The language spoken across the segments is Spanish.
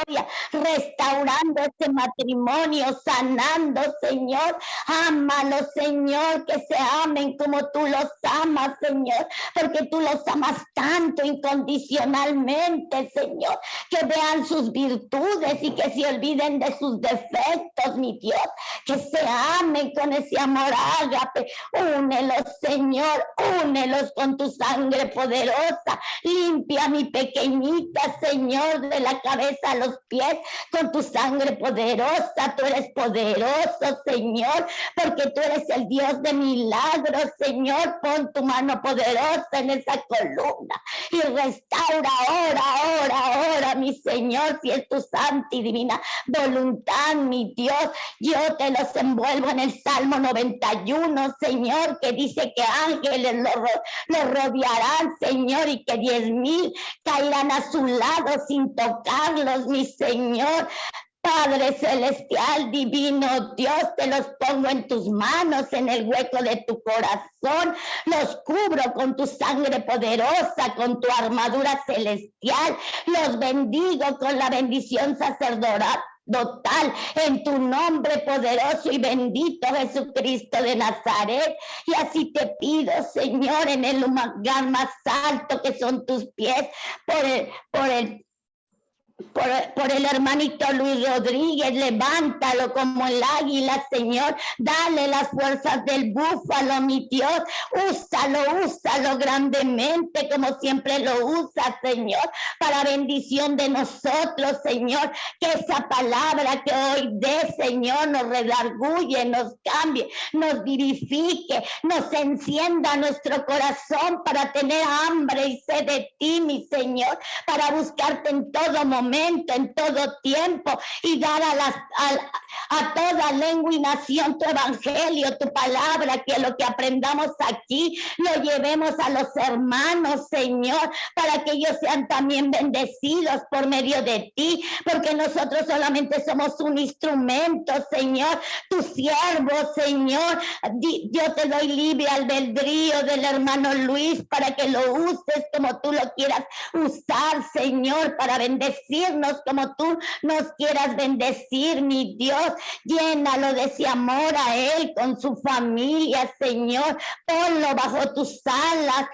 gloria, restaurando ese matrimonio, sanando, Señor. Ámalo, Señor, que se amen como tú los amas, Señor, porque tú los amas tanto incondicionalmente, Señor, que vean sus virtudes y que se olviden de sus defectos, mi Dios, que se amen con ese amor ágape. Únelos, Señor, únelos con tu sangre poderosa. Limpia a mi pequeñita, Señor, de la cabeza a los pies con tu sangre poderosa. Tú eres poderoso, Señor, porque tú eres el Dios de milagros, Señor. Pon tu mano poderosa en esa columna y restaura ahora, mi Señor, si es tu santa y divina voluntad, mi Dios. Yo te los envuelvo en el Salmo 91, Señor, que dice que ángeles lo rodearán, Señor, y que 10,000 caerán a su lado sin tocarlos, mi Señor. Padre celestial, divino Dios, te los pongo en tus manos, en el hueco de tu corazón, los cubro con tu sangre poderosa, con tu armadura celestial, los bendigo con la bendición sacerdotal en tu nombre poderoso y bendito Jesucristo de Nazaret. Y así te pido, Señor, en el lugar más alto que son tus pies, por el hermanito Luis Rodríguez, levántalo como el águila, Señor, dale las fuerzas del búfalo, mi Dios, úsalo grandemente como siempre lo usa, Señor, para bendición de nosotros, Señor, que esa palabra que hoy dé, Señor, nos redarguye, nos cambie, nos vivifique, nos encienda nuestro corazón para tener hambre y sed de ti, mi Señor, para buscarte en todo momento, en todo tiempo, y dar a toda lengua y nación tu evangelio, tu palabra, que lo que aprendamos aquí lo llevemos a los hermanos, Señor, para que ellos sean también bendecidos por medio de ti, porque nosotros solamente somos un instrumento, Señor, tu siervo, Señor. Yo te doy libre albedrío del hermano Luis para que lo uses como tú lo quieras usar, Señor, para bendecirnos como tú nos quieras bendecir, mi Dios. Llénalo de ese amor a él, con su familia, Señor. Ponlo bajo tus alas.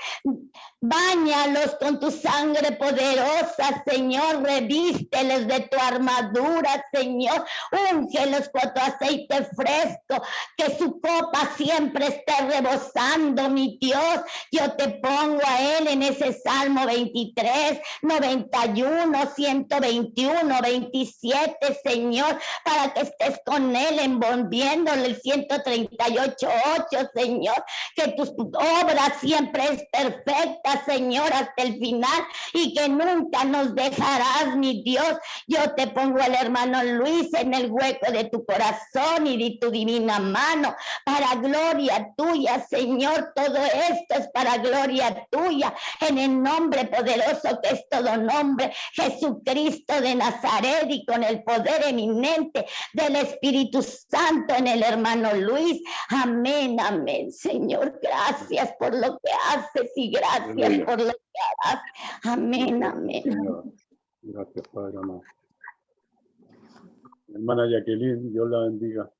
Báñalos con tu sangre poderosa, Señor. Revísteles de tu armadura, Señor. Úngelos con tu aceite fresco, que su copa siempre esté rebosando, mi Dios. Yo te pongo a él en ese Salmo 23, 91, 121, 27, Señor, para que estés con él envolviéndole el 138.8, Señor. Que tus obras siempre es perfecta, Señor, hasta el final, y que nunca nos dejarás, mi Dios. Yo te pongo al hermano Luis en el hueco de tu corazón y de tu divina mano, para gloria tuya, Señor. Todo esto es para gloria tuya, en el nombre poderoso que es todo nombre, Jesucristo de Nazaret, y con el poder eminente del Espíritu Santo en el hermano Luis. Amén, amén, Señor. Gracias por lo que haces y gracias por lo que harás. Amén, amén. Gracias, Padre amado. Hermana Jacqueline, Dios la bendiga.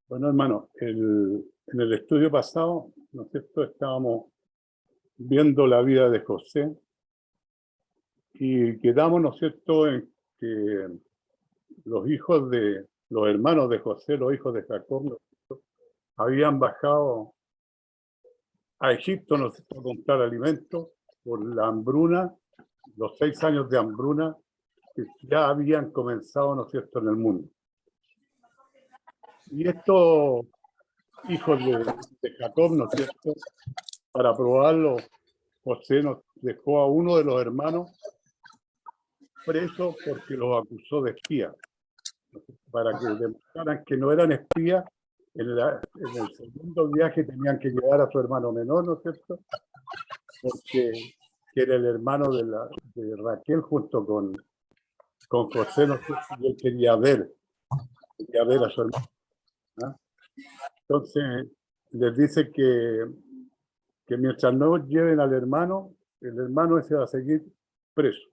Bueno, hermano, en el estudio pasado, ¿no es cierto?, estábamos viendo la vida de José y quedamos, ¿no es cierto?, en que los hermanos de José, los hijos de Jacob, ¿no es cierto?, habían bajado a Egipto, ¿no es cierto?, a comprar alimentos por la hambruna, los 6 años de hambruna que ya habían comenzado, ¿no es cierto?, en el mundo. Y estos hijos de Jacob, ¿no es cierto?, para probarlo, José nos dejó a uno de los hermanos preso porque los acusó de espía, para que demostraran que no eran espías. En el segundo viaje tenían que llevar a su hermano menor, ¿no es cierto?, porque que era el hermano de Raquel junto con José, ¿no es cierto?, y él quería ver a su hermano, ¿no? Entonces les dice que que mientras no lleven al hermano, el hermano ese va a seguir preso.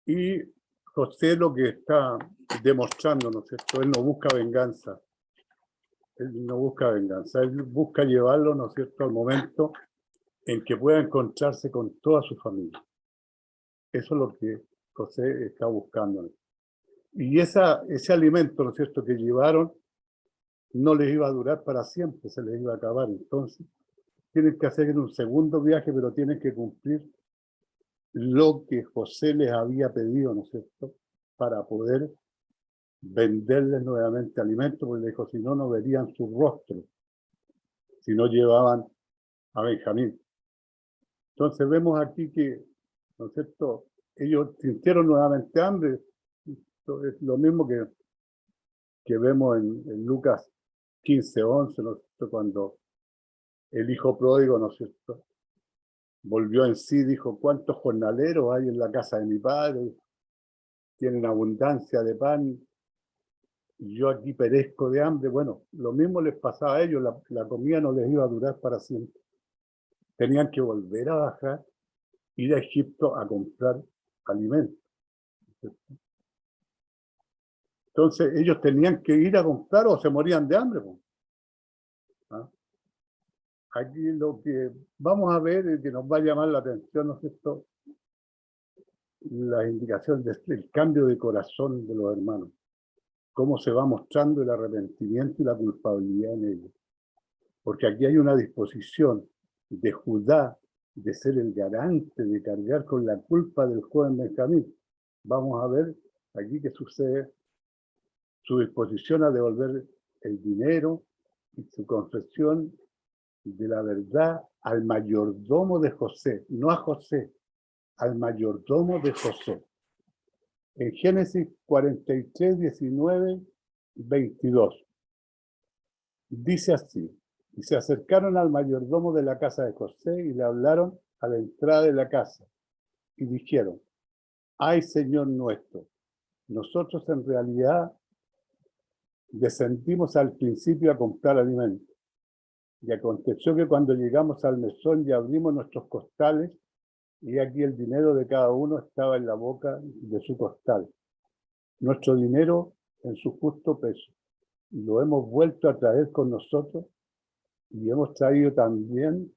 Y José lo que está demostrando, ¿no es cierto? Él no busca venganza. Él no busca venganza. Él busca llevarlo, ¿no es cierto?, al momento en que pueda encontrarse con toda su familia. Eso es lo que José está buscando. Y ese alimento, ¿no es cierto?, que llevaron, no les iba a durar para siempre, se les iba a acabar. Entonces, tienen que hacer un segundo viaje, pero tienen que cumplir lo que José les había pedido, ¿no es cierto?, para poder venderles nuevamente alimento, porque le dijo, si no, no verían su rostro, si no llevaban a Benjamín. Entonces vemos aquí que, ¿no es cierto?, ellos sintieron nuevamente hambre. Esto es lo mismo que vemos en Lucas 15:11, ¿no es cierto?, cuando el hijo pródigo, ¿no es cierto?, volvió en sí, dijo, ¿cuántos jornaleros hay en la casa de mi padre? Tienen abundancia de pan, y yo aquí perezco de hambre. Bueno, lo mismo les pasaba a ellos, la comida no les iba a durar para siempre. Tenían que volver a bajar, ir a Egipto a comprar alimentos. Entonces ellos tenían que ir a comprar o se morían de hambre. ¿Ah? Aquí lo que vamos a ver es que nos va a llamar la atención, ¿no es cierto?, las indicaciones del cambio de corazón de los hermanos, cómo se va mostrando el arrepentimiento y la culpabilidad en ellos. Porque aquí hay una disposición de Judá de ser el garante, de cargar con la culpa del joven Benjamín. Vamos a ver aquí qué sucede, su disposición a devolver el dinero y su confesión de la verdad al mayordomo de José, no a José, al mayordomo de José. En Génesis 43, 19, 22. Dice así, y se acercaron al mayordomo de la casa de José y le hablaron a la entrada de la casa y dijeron, ay, Señor nuestro, nosotros en realidad descendimos al principio a comprar alimentos. Y aconteció que cuando llegamos al mesón y abrimos nuestros costales, y aquí el dinero de cada uno estaba en la boca de su costal. Nuestro dinero en su justo peso. Y lo hemos vuelto a traer con nosotros y hemos también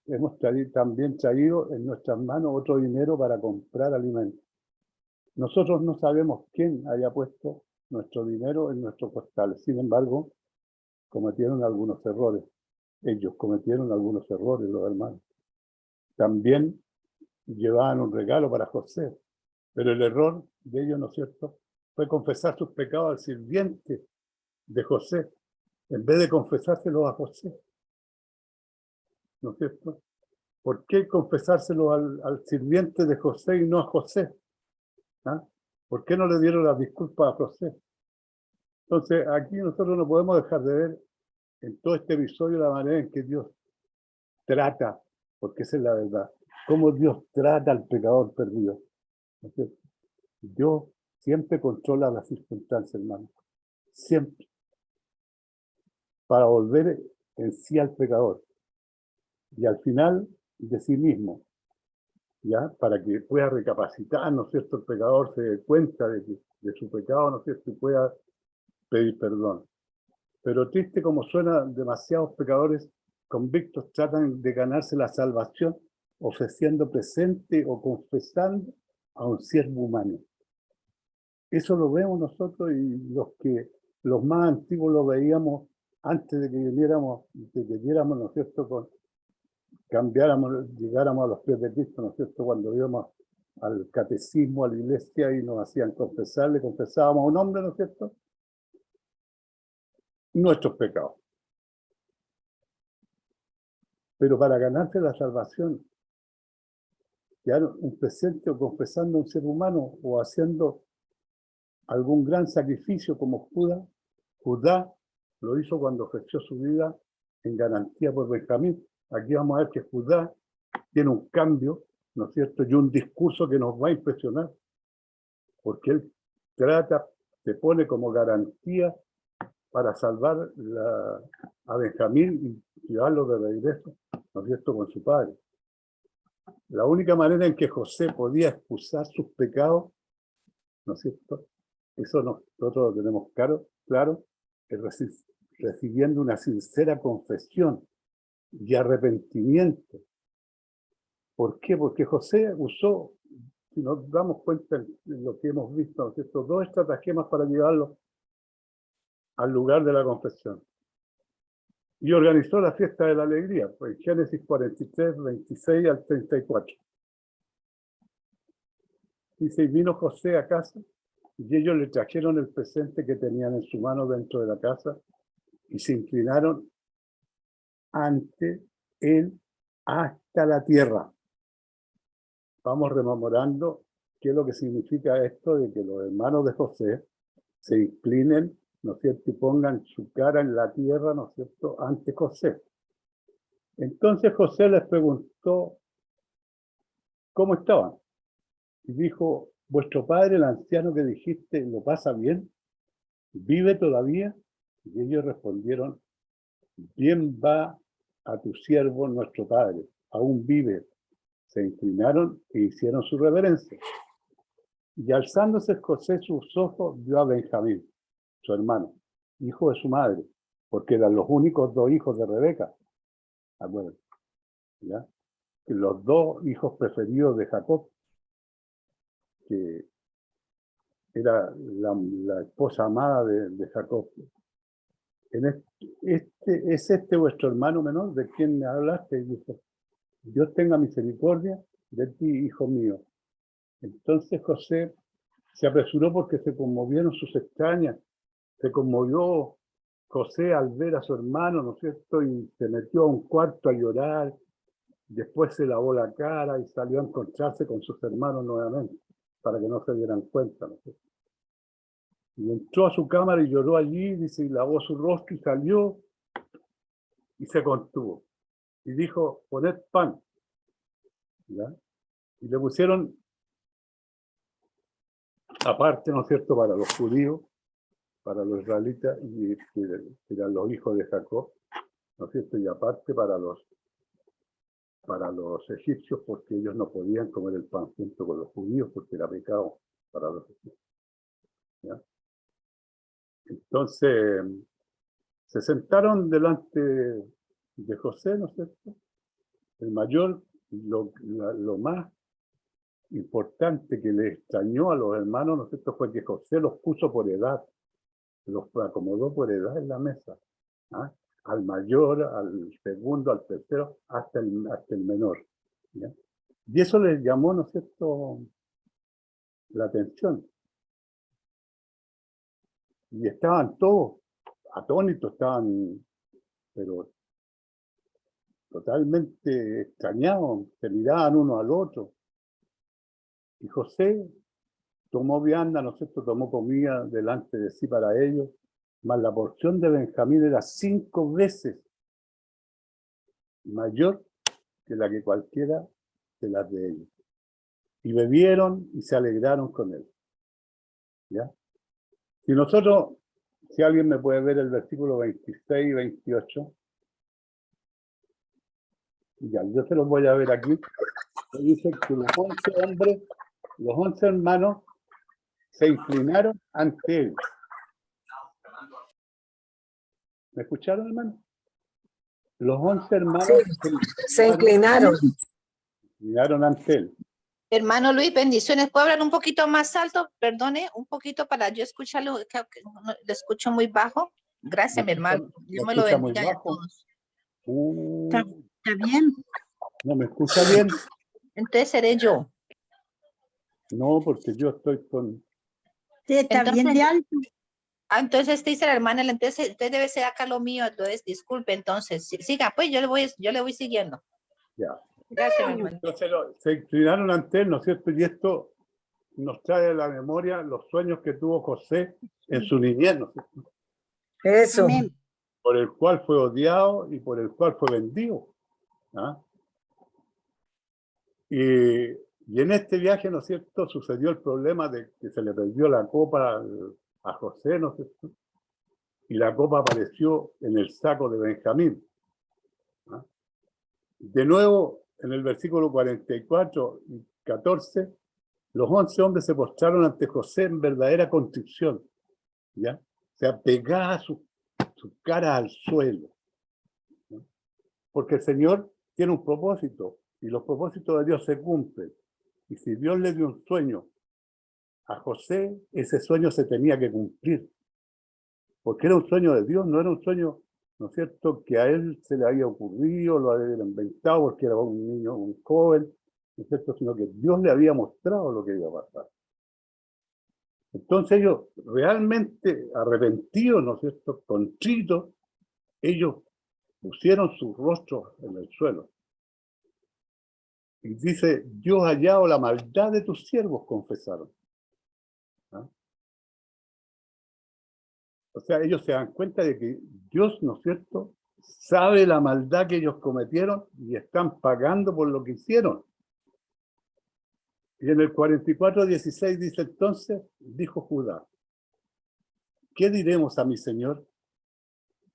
traído en nuestras manos otro dinero para comprar alimentos. Nosotros no sabemos quién haya puesto nuestro dinero en nuestros costales. Sin embargo, cometieron algunos errores. Ellos cometieron algunos errores, los hermanos. También llevaban un regalo para José, pero el error de ellos, ¿no es cierto?, fue confesar sus pecados al sirviente de José, en vez de confesárselos a José, ¿no es cierto? ¿Por qué confesárselo al sirviente de José y no a José? ¿Ah? ¿Por qué no le dieron las disculpas a José? Entonces, aquí nosotros no podemos dejar de ver en todo este episodio la manera en que Dios trata, porque esa es la verdad, cómo Dios trata al pecador perdido. ¿No es cierto? Dios siempre controla las circunstancias, hermano. Siempre. Para volver en sí al pecador. Y al final de sí mismo. ¿Ya? Para que pueda recapacitar, ¿no es cierto?, el pecador se dé cuenta de su pecado, ¿no es cierto?, y pueda pedir perdón. Pero triste como suena, demasiados pecadores convictos tratan de ganarse la salvación ofreciendo presente o confesando a un siervo humano. Eso lo vemos nosotros y los más antiguos lo veíamos antes de que viéramos, ¿no es cierto?, llegáramos a los pies de Cristo, ¿no es cierto?, cuando íbamos al catecismo, a la iglesia y nos hacían confesar, le confesábamos a un hombre, ¿no es cierto?, nuestros pecados. Pero para ganarse la salvación, ya un presente o confesando a un ser humano o haciendo algún gran sacrificio como Judá lo hizo cuando ofreció su vida en garantía por Benjamín. Aquí vamos a ver que Judá tiene un cambio, ¿no es cierto?, y un discurso que nos va a impresionar, porque él se pone como garantía para salvar a Benjamín y llevarlo de regreso ¿no es cierto?, con su padre. La única manera en que José podía excusar sus pecados, ¿no es cierto?, eso nosotros lo tenemos claro, es recibiendo una sincera confesión y arrepentimiento. ¿Por qué? Porque José usó, si nos damos cuenta de lo que hemos visto, ¿no es cierto?, dos estratagemas para llevarlo al lugar de la confesión. Y organizó la fiesta de la alegría, pues Génesis 43, 26 al 34. Dice, y vino José a casa, y ellos le trajeron el presente que tenían en su mano dentro de la casa, y se inclinaron ante él hasta la tierra. Vamos rememorando qué es lo que significa esto de que los hermanos de José se inclinen, ¿no es cierto?, y pongan su cara en la tierra, ¿no es cierto?, ante José. Entonces José les preguntó cómo estaban. Y dijo, vuestro padre, el anciano que dijiste, ¿lo pasa bien? ¿Vive todavía? Y ellos respondieron, bien va a tu siervo nuestro padre, aún vive. Se inclinaron e hicieron su reverencia. Y alzándose José sus ojos, vio a Benjamín, su hermano, hijo de su madre, porque eran los únicos dos hijos de Rebeca. Acuérdense, ¿ya? Los dos hijos preferidos de Jacob, que era la esposa amada de Jacob. ¿Es este vuestro hermano menor de quien me hablaste? Y dijo, Dios tenga misericordia de ti, hijo mío. Entonces José se apresuró porque se conmovieron sus extrañas. Se conmovió José al ver a su hermano, ¿no es cierto? Y se metió a un cuarto a llorar. Después se lavó la cara y salió a encontrarse con sus hermanos nuevamente, para que no se dieran cuenta, ¿no es cierto? Y entró a su cámara y lloró allí, dice, y lavó su rostro y salió y se contuvo. Y dijo, poned pan. ¿Ya? Y le pusieron aparte, ¿no es cierto?, para los judíos, para los israelitas, y que eran los hijos de Jacob, ¿no es cierto?, y aparte para los egipcios, porque ellos no podían comer el pan junto con los judíos, porque era pecado para los egipcios. ¿Ya? Entonces, se sentaron delante de José, ¿no es cierto? El mayor, lo más importante que le extrañó a los hermanos, ¿no es cierto?, fue que José los puso por edad, los acomodó por edad en la mesa, ¿ah? Al mayor, al segundo, al tercero, hasta el menor, ¿ya? Y eso les llamó, ¿no es cierto?, la atención. Y estaban todos atónitos, estaban, pero totalmente extrañados, se miraban uno al otro. Y José tomó vianda, ¿no es cierto?, tomó comida delante de sí para ellos, más la porción de Benjamín era 5 veces mayor que la que cualquiera de las de ellos. Y bebieron y se alegraron con él. ¿Ya? Si alguien me puede ver el versículo 26 y 28, ya, yo se los voy a ver aquí. Dice que los 11 hombres, los 11 hermanos, se inclinaron ante él. ¿Me escucharon, hermano? Los 11 hermanos se inclinaron ante él. Hermano Luis, bendiciones. ¿Puedo hablar un poquito más alto? Perdone, un poquito para yo escucharlo, que lo escucho muy bajo. Gracias, mi hermano. Dios me lo bendiga a todos. ¿Está bien? ¿No me escucha bien? Entonces seré yo. No, porque yo estoy con... Sí, está bien de alto. Entonces dice la hermana, entonces usted debe ser acá lo mío, entonces disculpe, entonces siga, pues yo le voy siguiendo. Ya. Gracias, mi hermano. Entonces se inclinaron ante él, ¿no es cierto? Y esto nos trae a la memoria los sueños que tuvo José en su niñez, ¿no es cierto? eso. Amén. Por el cual fue odiado y por el cual fue vendido. ¿Ah? Y en este viaje, ¿no es cierto?, sucedió el problema de que se le perdió la copa a José, ¿no es cierto? Y la copa apareció en el saco de Benjamín. ¿Ah? De nuevo, en el versículo 44 y 14, los 11 hombres se postraron ante José en verdadera contrición, ¿ya? O sea, pegada su cara al suelo, ¿no? Porque el Señor tiene un propósito, y los propósitos de Dios se cumplen. Y si Dios le dio un sueño a José, ese sueño se tenía que cumplir. Porque era un sueño de Dios, no era un sueño, ¿no es cierto?, que a él se le había ocurrido, lo había inventado porque era un niño, un joven, ¿no es cierto?, sino que Dios le había mostrado lo que iba a pasar. Entonces ellos, realmente arrepentidos, ¿no es cierto?, contritos, ellos pusieron sus rostros en el suelo. Y dice, Dios ha hallado la maldad de tus siervos, confesaron. ¿Ah? O sea, ellos se dan cuenta de que Dios, ¿no es cierto?, sabe la maldad que ellos cometieron y están pagando por lo que hicieron. Y en el 44:16 dice, entonces, dijo Judá, ¿qué diremos a mi señor?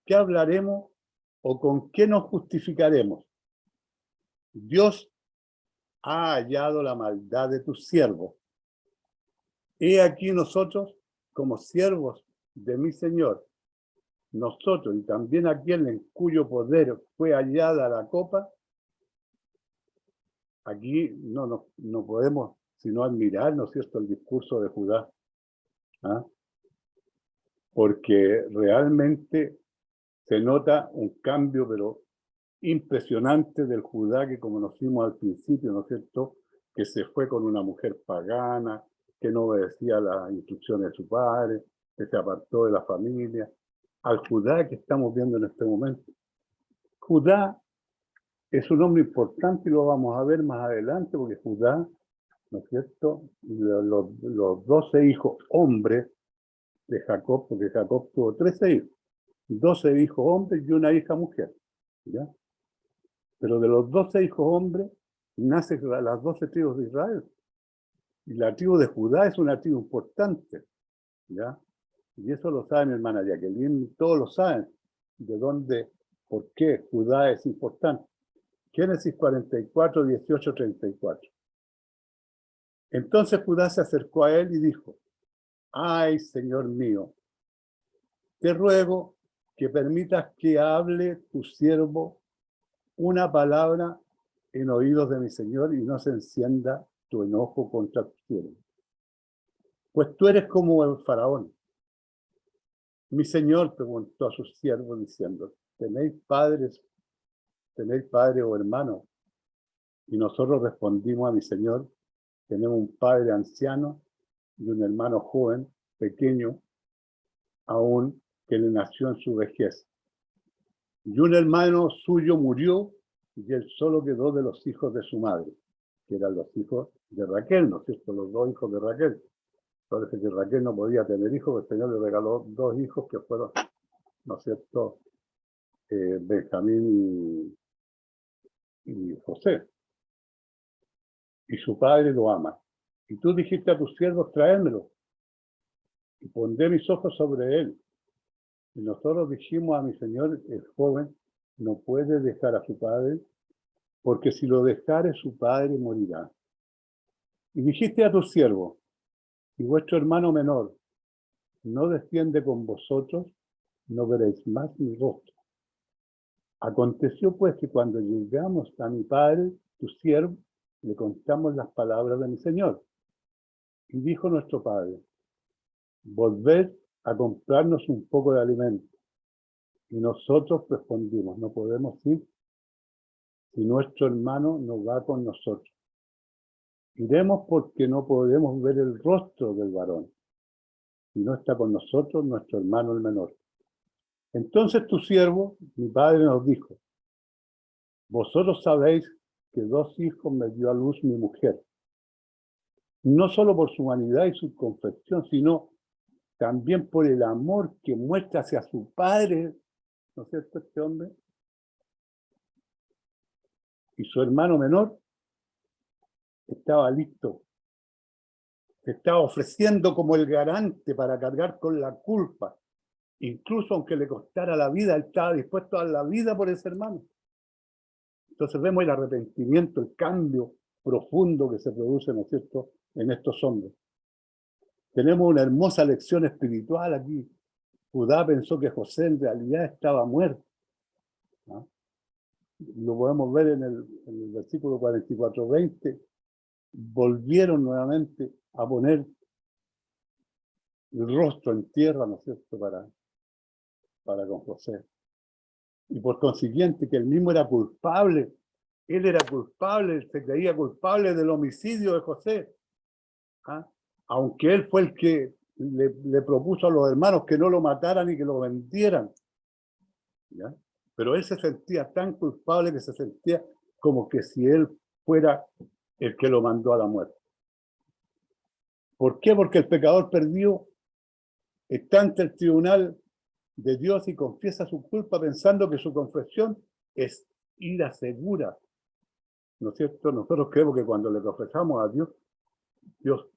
¿Qué hablaremos o con qué nos justificaremos? Dios ha hallado la maldad de tus siervos. He aquí nosotros, como siervos de mi señor, nosotros y también aquel en cuyo poder fue hallada la copa, aquí no podemos sino admirar, ¿no es cierto?, el discurso de Judá. ¿Ah? Porque realmente se nota un cambio, pero impresionante del Judá que conocimos al principio, ¿no es cierto?, que se fue con una mujer pagana, que no obedecía las instrucciones de su padre, que se apartó de la familia, al Judá que estamos viendo en este momento. Judá es un hombre importante y lo vamos a ver más adelante, porque Judá, ¿no es cierto?, los 12 hijos hombres de Jacob, porque Jacob tuvo 13 hijos, 12 hijos hombres y una hija mujer, ¿ya? Pero de los 12 hijos hombres, nacen las 12 tribus de Israel. Y la tribu de Judá es una tribu importante, ¿ya? Y eso lo saben, hermana Jacqueline, todos lo saben, de dónde, por qué Judá es importante. Génesis 44, 18, 34. Entonces Judá se acercó a él y dijo, ay, Señor mío, te ruego que permitas que hable tu siervo una palabra en oídos de mi Señor y no se encienda tu enojo contra tu siervo. Pues tú eres como el faraón. Mi Señor preguntó a sus siervos diciendo, ¿tenéis padre o hermano? Y nosotros respondimos a mi Señor, tenemos un padre anciano y un hermano joven, pequeño, aún que le nació en su vejez. Y un hermano suyo murió y él solo quedó de los hijos de su madre, que eran los hijos de Raquel, ¿no es cierto? Los 2 hijos de Raquel. Parece que Raquel no podía tener hijos, el Señor le regaló 2 hijos que fueron, ¿no es cierto?, Benjamín y José. Y su padre lo ama. Y tú dijiste a tus siervos, traédmelo. Y pondré mis ojos sobre él. Y nosotros dijimos a mi señor, el joven, no puede dejar a su padre, porque si lo dejare, su padre morirá. Y dijiste a tus siervos, y vuestro hermano menor no desciende con vosotros, no veréis más mi rostro. Aconteció pues que cuando llegamos a mi padre, tu siervo, le contamos las palabras de mi señor. Y dijo nuestro padre, volved a comprarnos un poco de alimento. Y nosotros respondimos, no podemos ir si nuestro hermano no va con nosotros. Iremos porque no podemos ver el rostro del varón. Y no está con nosotros nuestro hermano el menor. Entonces tu siervo, mi padre, nos dijo, vosotros sabéis que 2 hijos me dio a luz mi mujer. No solo por su humanidad y su confección, sino también por el amor que muestra hacia su padre, ¿no es cierto?, este hombre. Y su hermano menor estaba listo. Se estaba ofreciendo como el garante para cargar con la culpa. Incluso aunque le costara la vida, él estaba dispuesto a dar la vida por ese hermano. Entonces vemos el arrepentimiento, el cambio profundo que se produce, ¿no es cierto?, en estos hombres. Tenemos una hermosa lección espiritual aquí. Judá pensó que José en realidad estaba muerto, ¿no? Lo podemos ver en el versículo 44-20. Volvieron nuevamente a poner el rostro en tierra, ¿no es cierto?, para con José. Y por consiguiente que él mismo era culpable, él era culpable, se creía culpable del homicidio de José, ¿ah? Aunque él fue el que le propuso a los hermanos que no lo mataran y que lo vendieran, ¿ya? Pero él se sentía tan culpable que se sentía como que si él fuera el que lo mandó a la muerte. ¿Por qué? Porque el pecador perdido está ante el tribunal de Dios y confiesa su culpa pensando que su confesión es ira segura, ¿no es cierto? Nosotros creemos que cuando le confesamos a Dios, Dios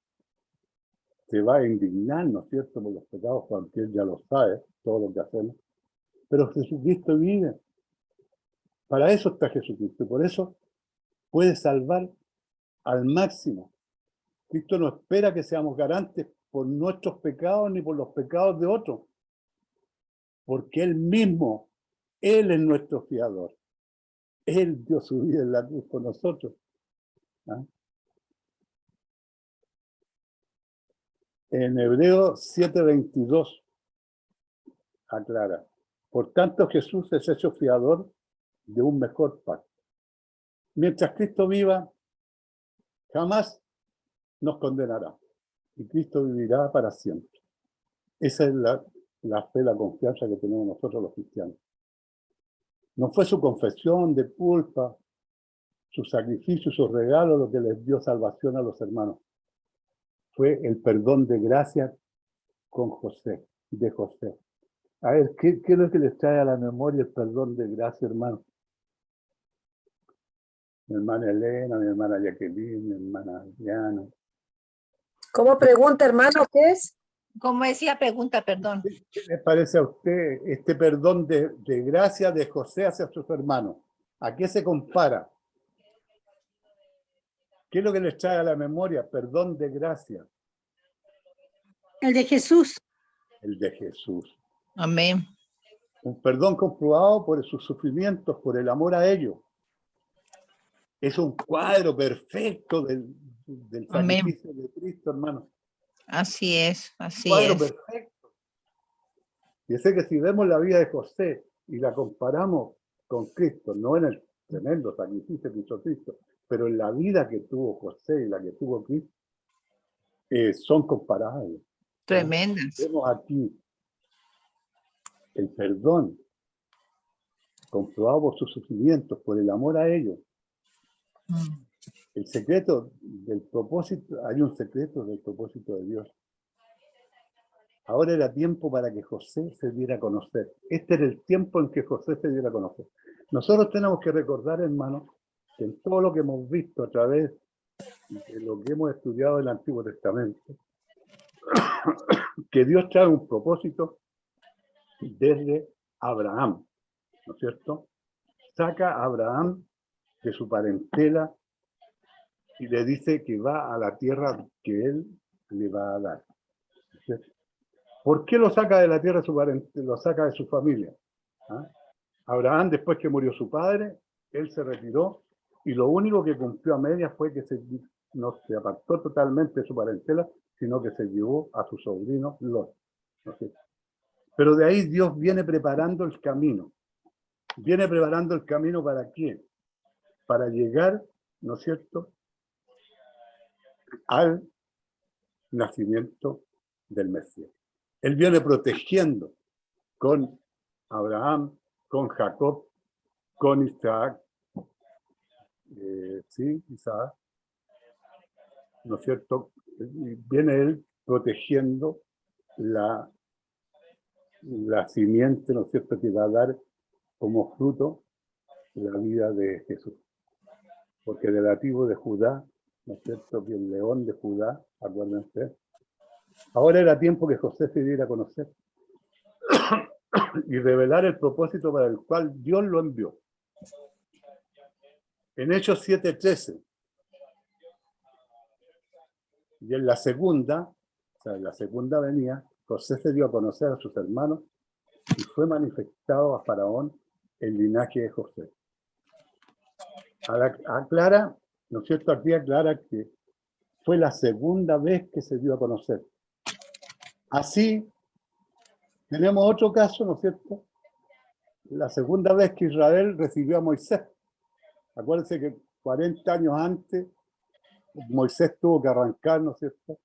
se va a indignar, ¿no es cierto?, por los pecados, porque Él ya lo sabe, todo lo que hacemos. Pero Jesucristo vive. Para eso está Jesucristo, y por eso puede salvar al máximo. Cristo no espera que seamos garantes por nuestros pecados ni por los pecados de otros, porque Él mismo, Él es nuestro fiador. Él dio su vida en la cruz por nosotros, ¿ah? En Hebreos 7:22 aclara: por tanto Jesús es hecho fiador de un mejor pacto. Mientras Cristo viva, jamás nos condenará, y Cristo vivirá para siempre. Esa es la fe, la confianza que tenemos nosotros los cristianos. No fue su confesión de culpa, su sacrificio, su regalo lo que les dio salvación a los hermanos. Fue el perdón de gracia con José, de José. A ver, ¿qué es lo que les trae a la memoria el perdón de gracia, hermano? Mi hermana Elena, mi hermana Jacqueline, mi hermana Diana. ¿Cómo pregunta, hermano, qué es? Como decía, pregunta, perdón. ¿Qué le parece a usted este perdón de gracia de José hacia sus hermanos? ¿A qué se compara? ¿Qué es lo que les trae a la memoria? Perdón de gracia. El de Jesús. El de Jesús. Amén. Un perdón comprobado por sus sufrimientos, por el amor a ellos. Es un cuadro perfecto del sacrificio de Cristo, hermano. Así es, así Cuadro es. perfecto. Y sé que si vemos la vida de José y la comparamos con Cristo, no en el tremendo sacrificio que hizo Cristo, pero en la vida que tuvo José y la que tuvo Cristo, son comparables. Tremendas. Vemos aquí el perdón comprobado por sus sufrimientos, por el amor a ellos. El secreto del propósito, hay un secreto del propósito de Dios. Ahora era tiempo para que José se diera a conocer. Este era el tiempo en que José se diera a conocer. Nosotros tenemos que recordar, hermanos, que en todo lo que hemos visto a través de lo que hemos estudiado en el Antiguo Testamento, que Dios trae un propósito desde Abraham, ¿no es cierto? Saca a Abraham de su parentela y le dice que va a la tierra que él le va a dar, ¿no es cierto? ¿Por qué lo saca de la tierra de su parentela, lo saca de su familia? ¿Ah? Abraham, después que murió su padre, él se retiró y lo único que cumplió a medias fue que no se apartó totalmente de su parentela, sino que se llevó a su sobrino Lot, ¿no es cierto? Pero de ahí Dios viene preparando el camino. Viene preparando el camino ¿para quién? Para llegar, ¿no es cierto?, al nacimiento del Mesías. Él viene protegiendo con Abraham, con Jacob, con Isaac, Isaac, ¿no es cierto? Viene él protegiendo la simiente, ¿no es cierto?, que va a dar como fruto la vida de Jesús. Porque de la tribu de Judá, ¿no es cierto?, que el león de Judá, acuérdense, ahora era tiempo que José se diera a conocer y revelar el propósito para el cual Dios lo envió. En Hechos 7:13. Y en la segunda, o sea, en la segunda venida, José se dio a conocer a sus hermanos y fue manifestado a Faraón el linaje de José. Aclara, ¿no es cierto? Aquí aclara que fue la segunda vez que se dio a conocer. Así, tenemos otro caso, ¿no es cierto? La segunda vez que Israel recibió a Moisés. Acuérdense que 40 años antes, Moisés tuvo que arrancar, ¿no es cierto?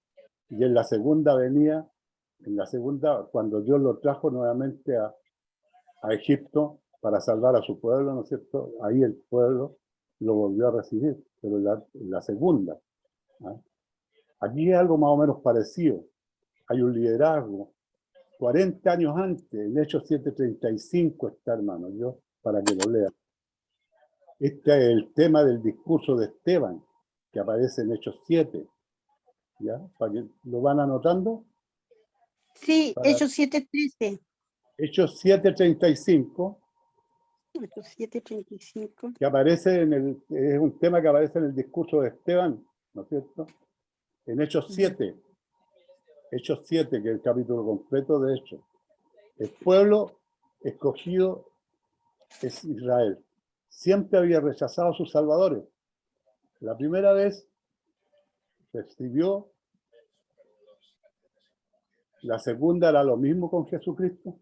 Y en la segunda venía, cuando Dios lo trajo nuevamente a Egipto para salvar a su pueblo, ¿no es cierto? Ahí el pueblo lo volvió a recibir, pero la segunda. ¿Ah? Aquí es algo más o menos parecido. Hay un liderazgo. 40 años antes, en Hechos 7:35 está, hermano, yo, para que lo lean. Este es el tema del discurso de Esteban, que aparece en Hechos 7. ¿Ya? ¿Para que lo van anotando? Sí, Hechos 7:13. Hechos 7:35. Hechos 7:35. Que aparece es un tema que aparece en el discurso de Esteban, ¿no es cierto? En Hechos 7. Hechos 7, que es el capítulo completo de Hechos. El pueblo escogido es Israel. Siempre había rechazado a sus salvadores. La primera vez recibió, la segunda era lo mismo con Jesucristo.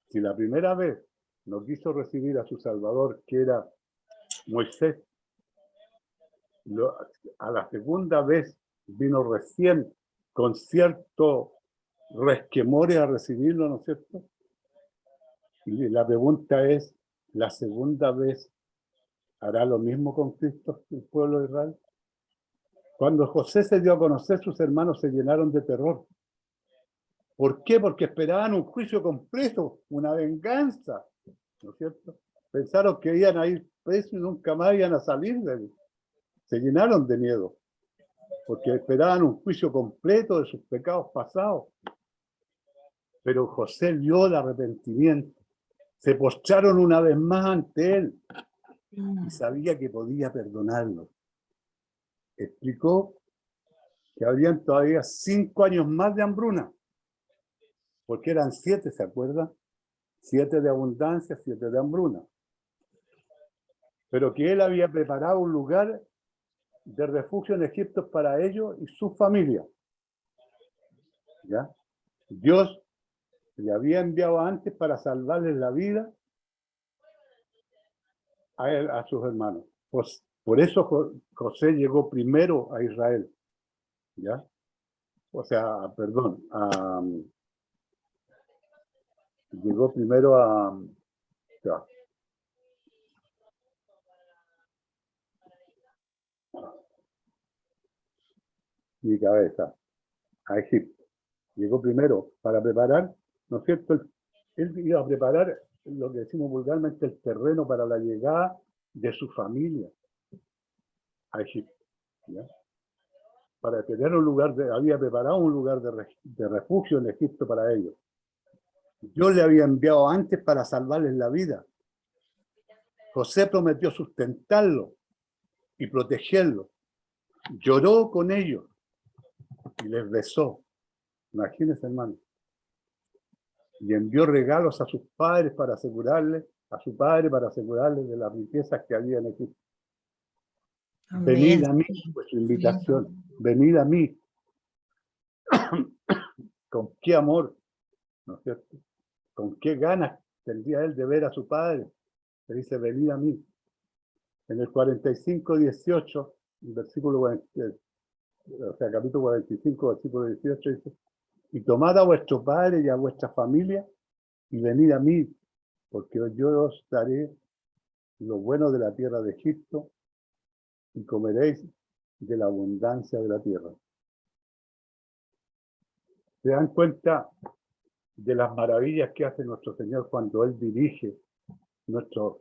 Si la primera vez no quiso recibir a su salvador, que era Moisés, a la segunda vez vino recién con cierto resquemores a recibirlo, ¿no es cierto? Y la pregunta es, ¿la segunda vez hará lo mismo con Cristo, el pueblo de Israel? Cuando José se dio a conocer, sus hermanos se llenaron de terror. ¿Por qué? Porque esperaban un juicio completo, una venganza, ¿no es cierto? Pensaron que iban a ir presos y nunca más iban a salir de él. Se llenaron de miedo, porque esperaban un juicio completo de sus pecados pasados. Pero José vio el arrepentimiento, se postraron una vez más ante él y sabía que podía perdonarlos. Explicó que habrían todavía 5 años más de hambruna, porque eran 7, ¿se acuerdan? 7 de abundancia, 7 de hambruna. Pero que él había preparado un lugar de refugio en Egipto para ellos y su familia. ¿Ya? Dios le había enviado antes para salvarles la vida a él, a sus hermanos. Pues, por eso José llegó primero a Israel. ¿Ya? O sea, perdón, llegó primero ya. Mi cabeza, a Egipto. Llegó primero para preparar, ¿no es cierto? Él iba a preparar lo que decimos vulgarmente el terreno para la llegada de su familia a Egipto. ¿Ya? Para tener un lugar, había preparado un lugar de refugio en Egipto para ellos. Yo le había enviado antes para salvarles la vida. José prometió sustentarlo y protegerlo. Lloró con ellos y les besó. Imagínense, hermano. Y envió regalos a sus padres para asegurarles, a su padre para asegurarles de las riquezas que había en Egipto. Amén. Venid a mí, pues su invitación. Venid a mí. Con qué amor, ¿no es cierto? Con qué ganas tendría él de ver a su padre. Le dice, venid a mí. En el 45:18, versículo 40, o sea, capítulo 45, versículo 18, dice, y tomad a vuestro padre y a vuestra familia y venid a mí, porque yo os daré lo bueno de la tierra de Egipto y comeréis de la abundancia de la tierra. ¿Se dan cuenta de las maravillas que hace nuestro Señor cuando Él dirige nuestro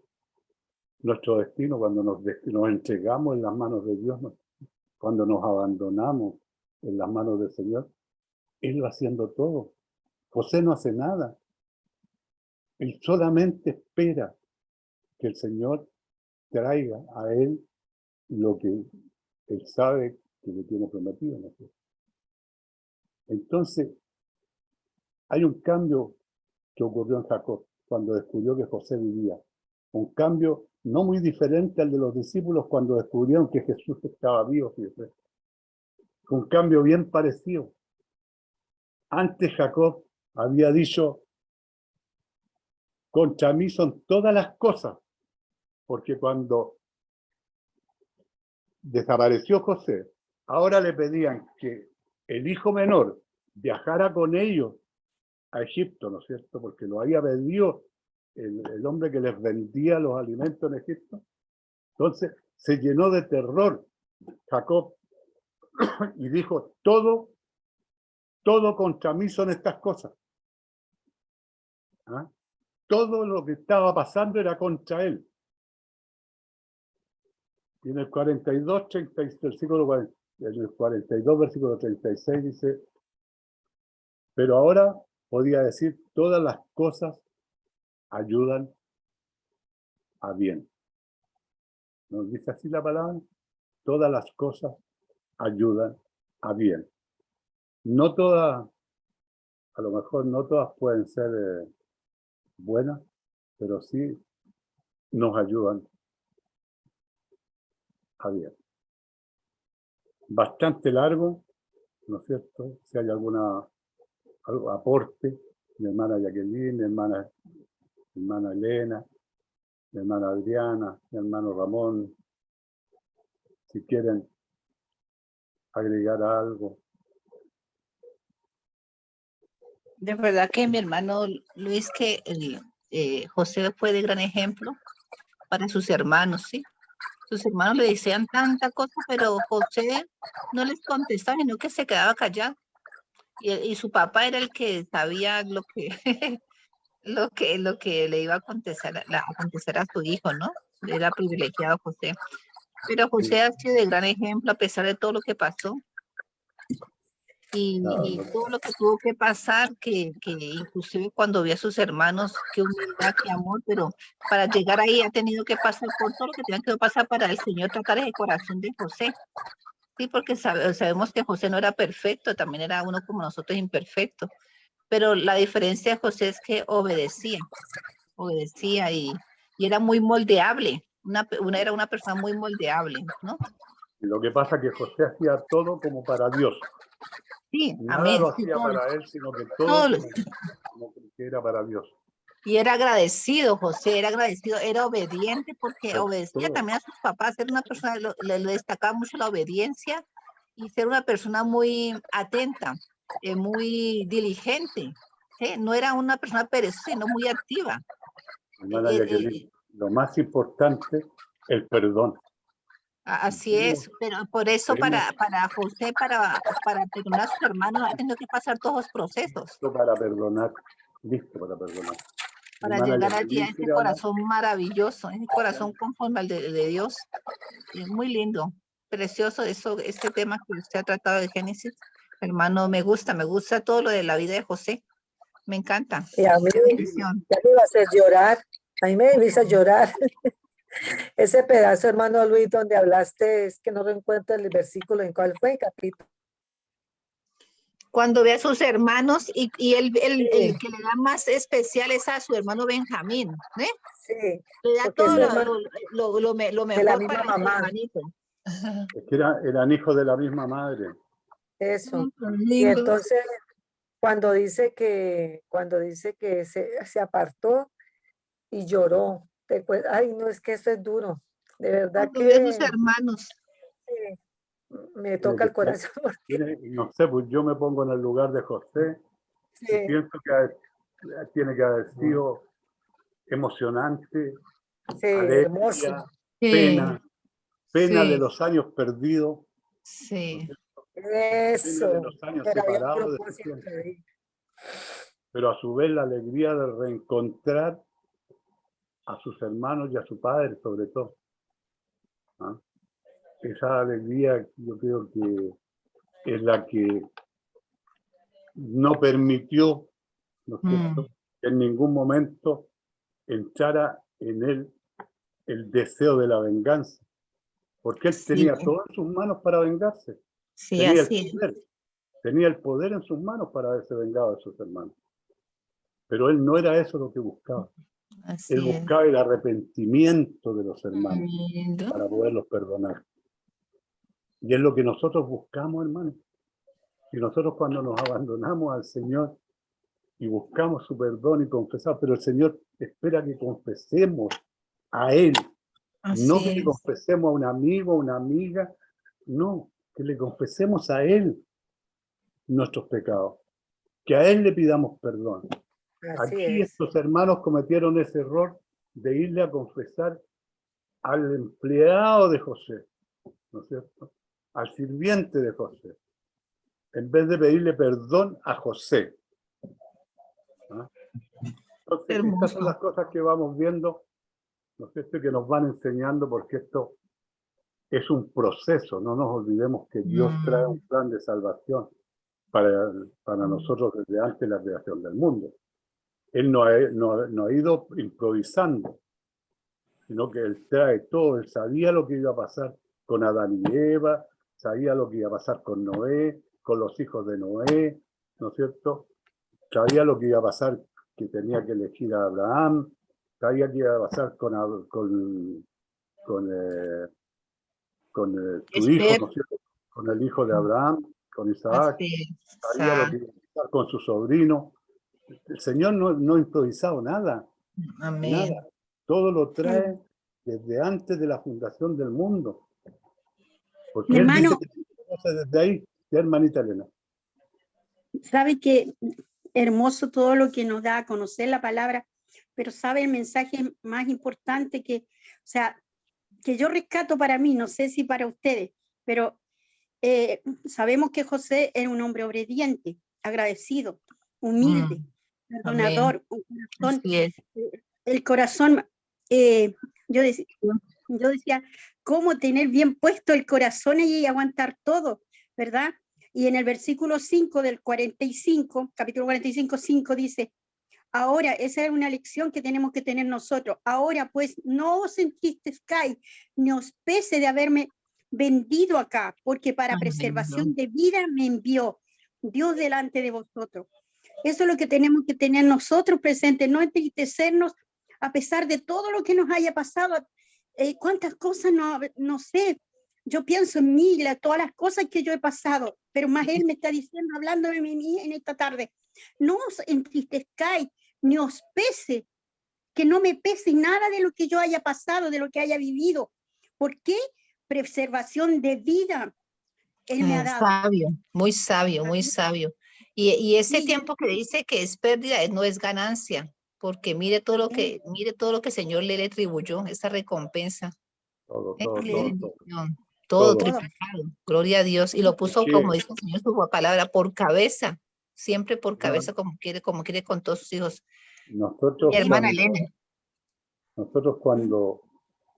destino, cuando nos entregamos en las manos de Dios, cuando nos abandonamos en las manos del Señor? Él va haciendo todo. José no hace nada. Él solamente espera que el Señor traiga a él lo que él sabe que le tiene prometido, ¿no? Entonces, hay un cambio que ocurrió en Jacob cuando descubrió que José vivía. Un cambio no muy diferente al de los discípulos cuando descubrieron que Jesús estaba vivo. Fíjate. Un cambio bien parecido. Antes Jacob había dicho, contra mí son todas las cosas, porque cuando desapareció José, ahora le pedían que el hijo menor viajara con ellos a Egipto, ¿no es cierto? Porque lo había pedido el hombre que les vendía los alimentos en Egipto. Entonces se llenó de terror Jacob y dijo, todo contra mí son estas cosas. ¿Ah? Todo lo que estaba pasando era contra él. Y en el 42, versículo 40, en el 42, versículo 36 dice, pero ahora podía decir, todas las cosas ayudan a bien. ¿Nos dice así la palabra? Todas las cosas ayudan a bien. No todas, a lo mejor no todas pueden ser buenas, pero sí nos ayudan a bien. Bastante largo, ¿no es cierto? Si hay algún aporte, mi hermana Jacqueline, mi hermana Elena, mi hermana Adriana, mi hermano Ramón, si quieren agregar algo. De verdad que mi hermano Luis, que José fue de gran ejemplo para sus hermanos, ¿sí? Sus hermanos le decían tanta cosa, pero José no les contestaba, sino que se quedaba callado. Y su papá era el que sabía lo que, lo que le iba a acontecer a su hijo, ¿no? Era privilegiado José. Pero José ha sido de gran ejemplo a pesar de todo lo que pasó. Y todo lo que tuvo que pasar, que inclusive cuando vio a sus hermanos, qué humildad, qué amor, pero para llegar ahí ha tenido que pasar por todo lo que tenía que pasar para el Señor tratar el corazón de José. Sí, porque sabemos que José no era perfecto, también era uno como nosotros imperfecto, pero la diferencia de José es que obedecía y era muy moldeable, era una persona muy moldeable, ¿no? Lo que pasa es que José hacía todo como para Dios. Sí, Nada amén. lo Sí, hacía para él, sino que todo como que era para Dios. Y era agradecido, José, era obediente porque obedecía Todo. también a sus papás, era una persona, le destacaba mucho la obediencia y ser una persona muy atenta, muy diligente, ¿sí? No era una persona perezosa, sino muy activa. Hermana Jacqueline, lo más importante, el perdón. Así es, pero por eso para José, para perdonar a sus hermanos, ha tenido que pasar todos los procesos. Listo para perdonar, listo para perdonar. Para Hermana llegar allí Jacqueline, a ese ¿quiere hablar? corazón maravilloso, ese corazón conforme al de Dios. Muy lindo, precioso este tema que usted ha tratado de Génesis. Hermano, me gusta todo lo de la vida de José. Me encanta. Y a mí Qué bendición. ya me iba a hacer llorar. A mí me hizo llorar. Ese pedazo, hermano Luis, donde hablaste, es que no recuerdo el versículo en cuál fue el capítulo. Cuando ve a sus hermanos y el Sí. que le da más especial es a su hermano Benjamín, ¿eh? Sí, Le da porque todo es hermano lo de la mejor misma para su mamá. hermanito. Es que eran hijos de la misma madre. Eso. Y Lindo. entonces, cuando dice que se apartó y lloró, ay, no, es que eso es duro. De verdad Cuando ve a sus que hermanos. me toca el corazón. No sé, pues yo me pongo en el lugar de José y Sí, pienso que tiene que haber sido emocionante, sí, hermoso. alegría, Sí, pena de sí, los años perdidos, sí. pena de Eso. los años Pero había un separados de su propósito tiempo, ahí. pero a su vez la alegría de reencontrar a sus hermanos y a su padre sobre todo. ¿Ah? Esa alegría yo creo que es la que no permitió, ¿no es cierto?, que en ningún momento entrara en él el deseo de la venganza, porque él Sí. tenía todo en sus manos para vengarse. Sí, Tenía así es. tenía el poder en sus manos para haberse vengado de sus hermanos. Pero él no era eso lo que buscaba. Así Él es. buscaba el arrepentimiento de los hermanos Lindo. para poderlos perdonar. Y es lo que nosotros buscamos, hermanos. Y nosotros cuando nos abandonamos al Señor y buscamos su perdón y confesamos, pero el Señor espera que confesemos a Él, no Así que le es. confesemos a un amigo, a una amiga, no, que le confesemos a Él nuestros pecados, que a Él le pidamos perdón. Así Aquí es. estos hermanos cometieron ese error de irle a confesar al empleado de José, ¿no es cierto? Al sirviente de José, en vez de pedirle perdón a José. ¿Ah? Entonces, estas Hermoso. son las cosas que vamos viendo, ¿no es cierto? Que nos van enseñando, porque esto es un proceso. No nos olvidemos que Dios trae un plan de salvación para nosotros desde antes de la creación del mundo. Él no ha ido improvisando, sino que Él trae todo. Él sabía lo que iba a pasar con Adán y Eva, sabía lo que iba a pasar con Noé, con los hijos de Noé, ¿no es cierto? Sabía lo que iba a pasar, que tenía que elegir a Abraham, sabía que iba a pasar con su hijo, Esther. ¿no es cierto? Con el hijo de Abraham, con Isaac, Así es. sabía lo que iba a pasar con su sobrino. El Señor no ha improvisado nada, Amén. nada. Todo lo trae desde antes de la fundación del mundo. Porque Mi Él dice hermano, que conoce desde ahí, ya, hermanita Elena. sabe que hermoso todo lo que nos da a conocer la palabra, pero sabe el mensaje más importante que, o sea, que yo rescato para mí, no sé si para ustedes, pero sabemos que José era un hombre obediente, agradecido, humilde, perdonador, un corazón, Así es. el corazón, yo decía, ¿cómo tener bien puesto el corazón y aguantar todo? ¿Verdad? Y en el versículo 5 del 45, capítulo 45, 5 dice, ahora, esa es una lección que tenemos que tener nosotros. Ahora, pues, no os entristezcáis, ni os pese de haberme vendido acá, porque para preservación de vida me envió Dios delante de vosotros. Eso es lo que tenemos que tener nosotros presentes, no entristecernos a pesar de todo lo que nos haya pasado. Cuántas cosas no sé. Yo pienso en mí, todas las cosas que yo he pasado, pero más Él me está diciendo, hablando de mí en esta tarde, no os entristezcáis, ni os pese, que no me pese nada de lo que yo haya pasado, de lo que haya vivido. ¿Por qué? Preservación de vida. Él me ha dado. Sabio, muy sabio, muy sabio. Y ese Sí, tiempo que dice que es pérdida no es ganancia, porque mire todo lo que el Señor le atribuyó, esa recompensa. Todo, Qué todo. bendición. Todo Todo. triplicado. Gloria a Dios. Y lo puso, Sí. como dice el Señor, su palabra, por cabeza. Siempre por cabeza, No. como quiere con todos sus hijos. Nosotros Mi hermana Elena. cuando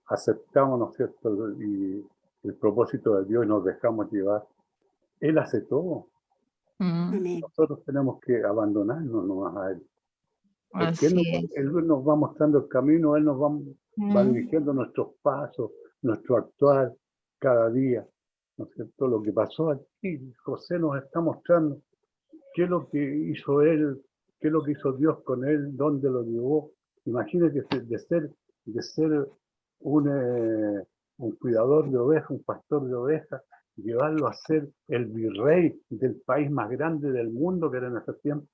aceptamos, ¿no es cierto?, y el propósito de Dios y nos dejamos llevar, Él hace todo. amén. Nosotros tenemos que abandonarnos nomás a Él. Porque Así es. Él nos va mostrando el camino, Él nos va dirigiendo nuestros pasos, nuestro actuar cada día. ¿No es cierto? Lo que pasó aquí, José nos está mostrando qué es lo que hizo Él, qué es lo que hizo Dios con Él, dónde lo llevó. Imagínate de ser un cuidador de ovejas, un pastor de ovejas, llevarlo a ser el virrey del país más grande del mundo que era en ese tiempo.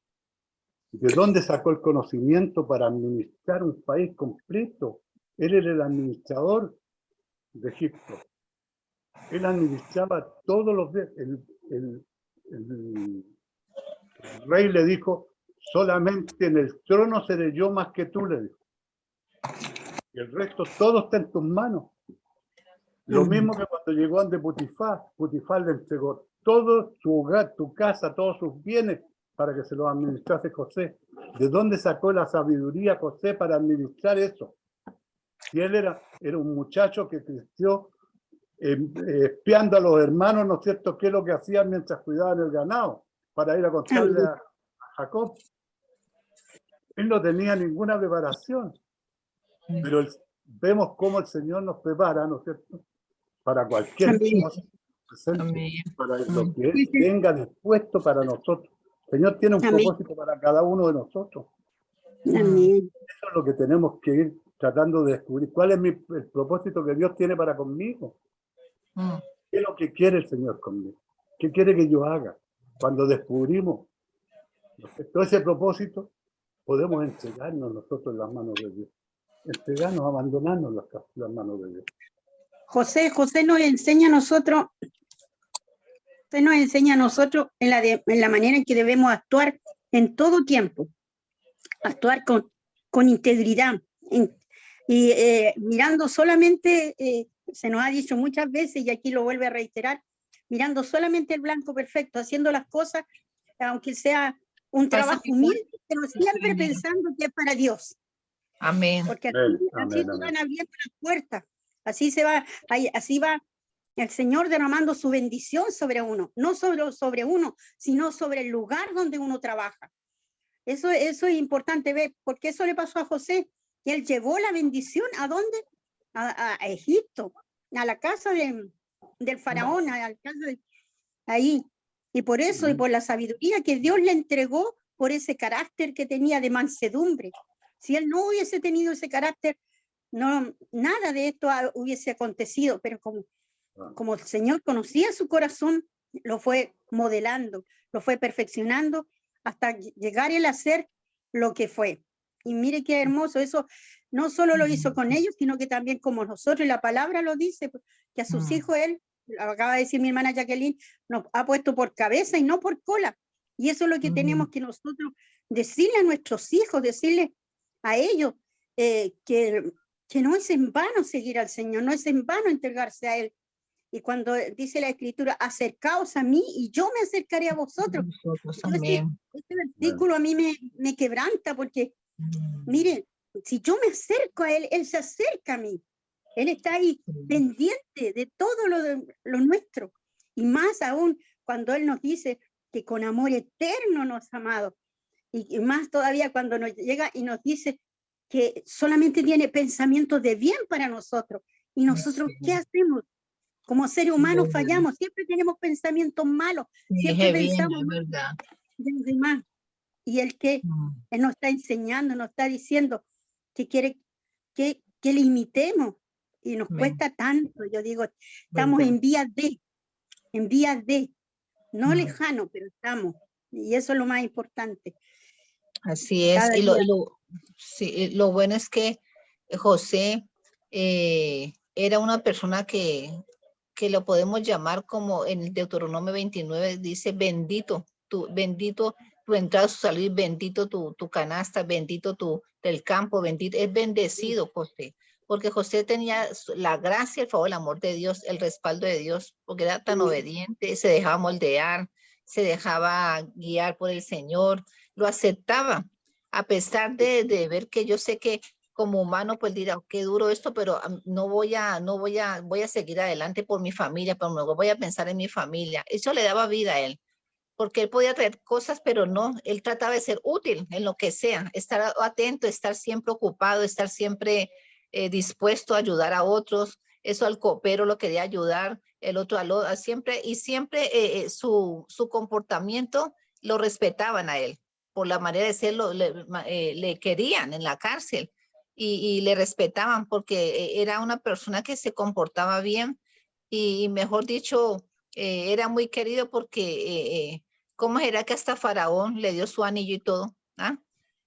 ¿De dónde sacó el conocimiento para administrar un país completo? Él era el administrador de Egipto. Él administraba todos los días. El rey le dijo, solamente en el trono seré yo más que tú, le dijo. Y el resto todo está en tus manos. Lo mismo que cuando llegó ante Potifar, Potifar le entregó todo su hogar, tu casa, todos sus bienes para que se los administrase José. ¿De dónde sacó la sabiduría José para administrar eso? Si él era un muchacho que creció espiando a los hermanos, ¿no es cierto?, qué es lo que hacían mientras cuidaban el ganado, para ir a contarle a Jacob. Él no tenía ninguna preparación, pero vemos cómo el Señor nos prepara, ¿no es cierto?, para cualquier Amén. cosa presente, Amén. para lo que Él tenga dispuesto para nosotros. El Señor tiene un Amén. propósito para cada uno de nosotros. Amén. Eso es lo que tenemos que ir tratando de descubrir. ¿Cuál es el propósito que Dios tiene para conmigo? Mm. ¿Qué es lo que quiere el Señor conmigo? ¿Qué quiere que yo haga? Cuando descubrimos todo ese propósito, podemos entregarnos nosotros en las manos de Dios. Entregarnos, abandonarnos en las manos de Dios. José nos enseña a nosotros, Usted nos enseña a nosotros en la manera en que debemos actuar en todo tiempo. Actuar con integridad. Y mirando solamente, se nos ha dicho muchas veces, y aquí lo vuelve a reiterar, mirando solamente el blanco perfecto, haciendo las cosas, aunque sea un trabajo humilde, pero siempre pensando que es para Dios. Amén. Porque Amén, así amén, se amén. van abriendo las puertas, así va el Señor derramando su bendición sobre uno, no sobre uno, sino sobre el lugar donde uno trabaja. Eso es importante ver, porque eso le pasó a José, que él llevó la bendición ¿a dónde? A Egipto, a la casa del faraón, a la casa ahí. Y por eso, y por la sabiduría que Dios le entregó, por ese carácter que tenía de mansedumbre. Si él no hubiese tenido ese carácter, no, nada de esto hubiese acontecido, pero como el Señor conocía su corazón, lo fue modelando, lo fue perfeccionando hasta llegar él a ser lo que fue. Y mire qué hermoso, eso no solo lo hizo con ellos, sino que también como nosotros, y la palabra lo dice, que a sus hijos él, acaba de decir mi hermana Jacqueline, nos ha puesto por cabeza y no por cola. Y eso es lo que tenemos que nosotros decirle a nuestros hijos, decirle a ellos que no es en vano seguir al Señor, no es en vano entregarse a Él. Y cuando dice la Escritura, acercaos a mí y yo me acercaré a vosotros. Amén. Este versículo a mí me quebranta porque, miren, si yo me acerco a Él, Él se acerca a mí. Él está ahí pendiente de todo lo nuestro. Y más aún cuando Él nos dice que con amor eterno nos ha amado. Y más todavía cuando nos llega y nos dice que solamente tiene pensamientos de bien para nosotros. ¿Y nosotros qué hacemos? Como seres humanos fallamos, siempre tenemos pensamientos malos, siempre pensamos ¿verdad? de los demás. Y Él nos está enseñando, nos está diciendo que quiere que le imitemos. Y nos cuesta tanto, yo digo, estamos en vías de, no lejano, pero estamos. Y eso es lo más importante. Así es. Y lo bueno es que José era una persona que lo podemos llamar como en el Deuteronomio 29 dice, bendito tu entrada, tu salir, bendito tu canasta, bendito del campo, bendito, es bendecido José, porque José tenía la gracia, el favor, el amor de Dios, el respaldo de Dios, porque era tan obediente, se dejaba moldear, se dejaba guiar por el Señor, lo aceptaba, a pesar de ver que yo sé que como humano, pues dirá, qué duro esto, pero voy a seguir adelante por mi familia, pero luego voy a pensar en mi familia. Eso le daba vida a él, porque él podía traer cosas, pero no, él trataba de ser útil en lo que sea, estar atento, estar siempre ocupado, estar siempre dispuesto a ayudar a otros. Eso al copero lo quería ayudar, el otro siempre, y siempre su comportamiento lo respetaban a él, por la manera de ser, le querían en la cárcel. Y le respetaban porque era una persona que se comportaba bien y mejor dicho, era muy querido porque, ¿cómo era que hasta Faraón le dio su anillo y todo? ¿Ah?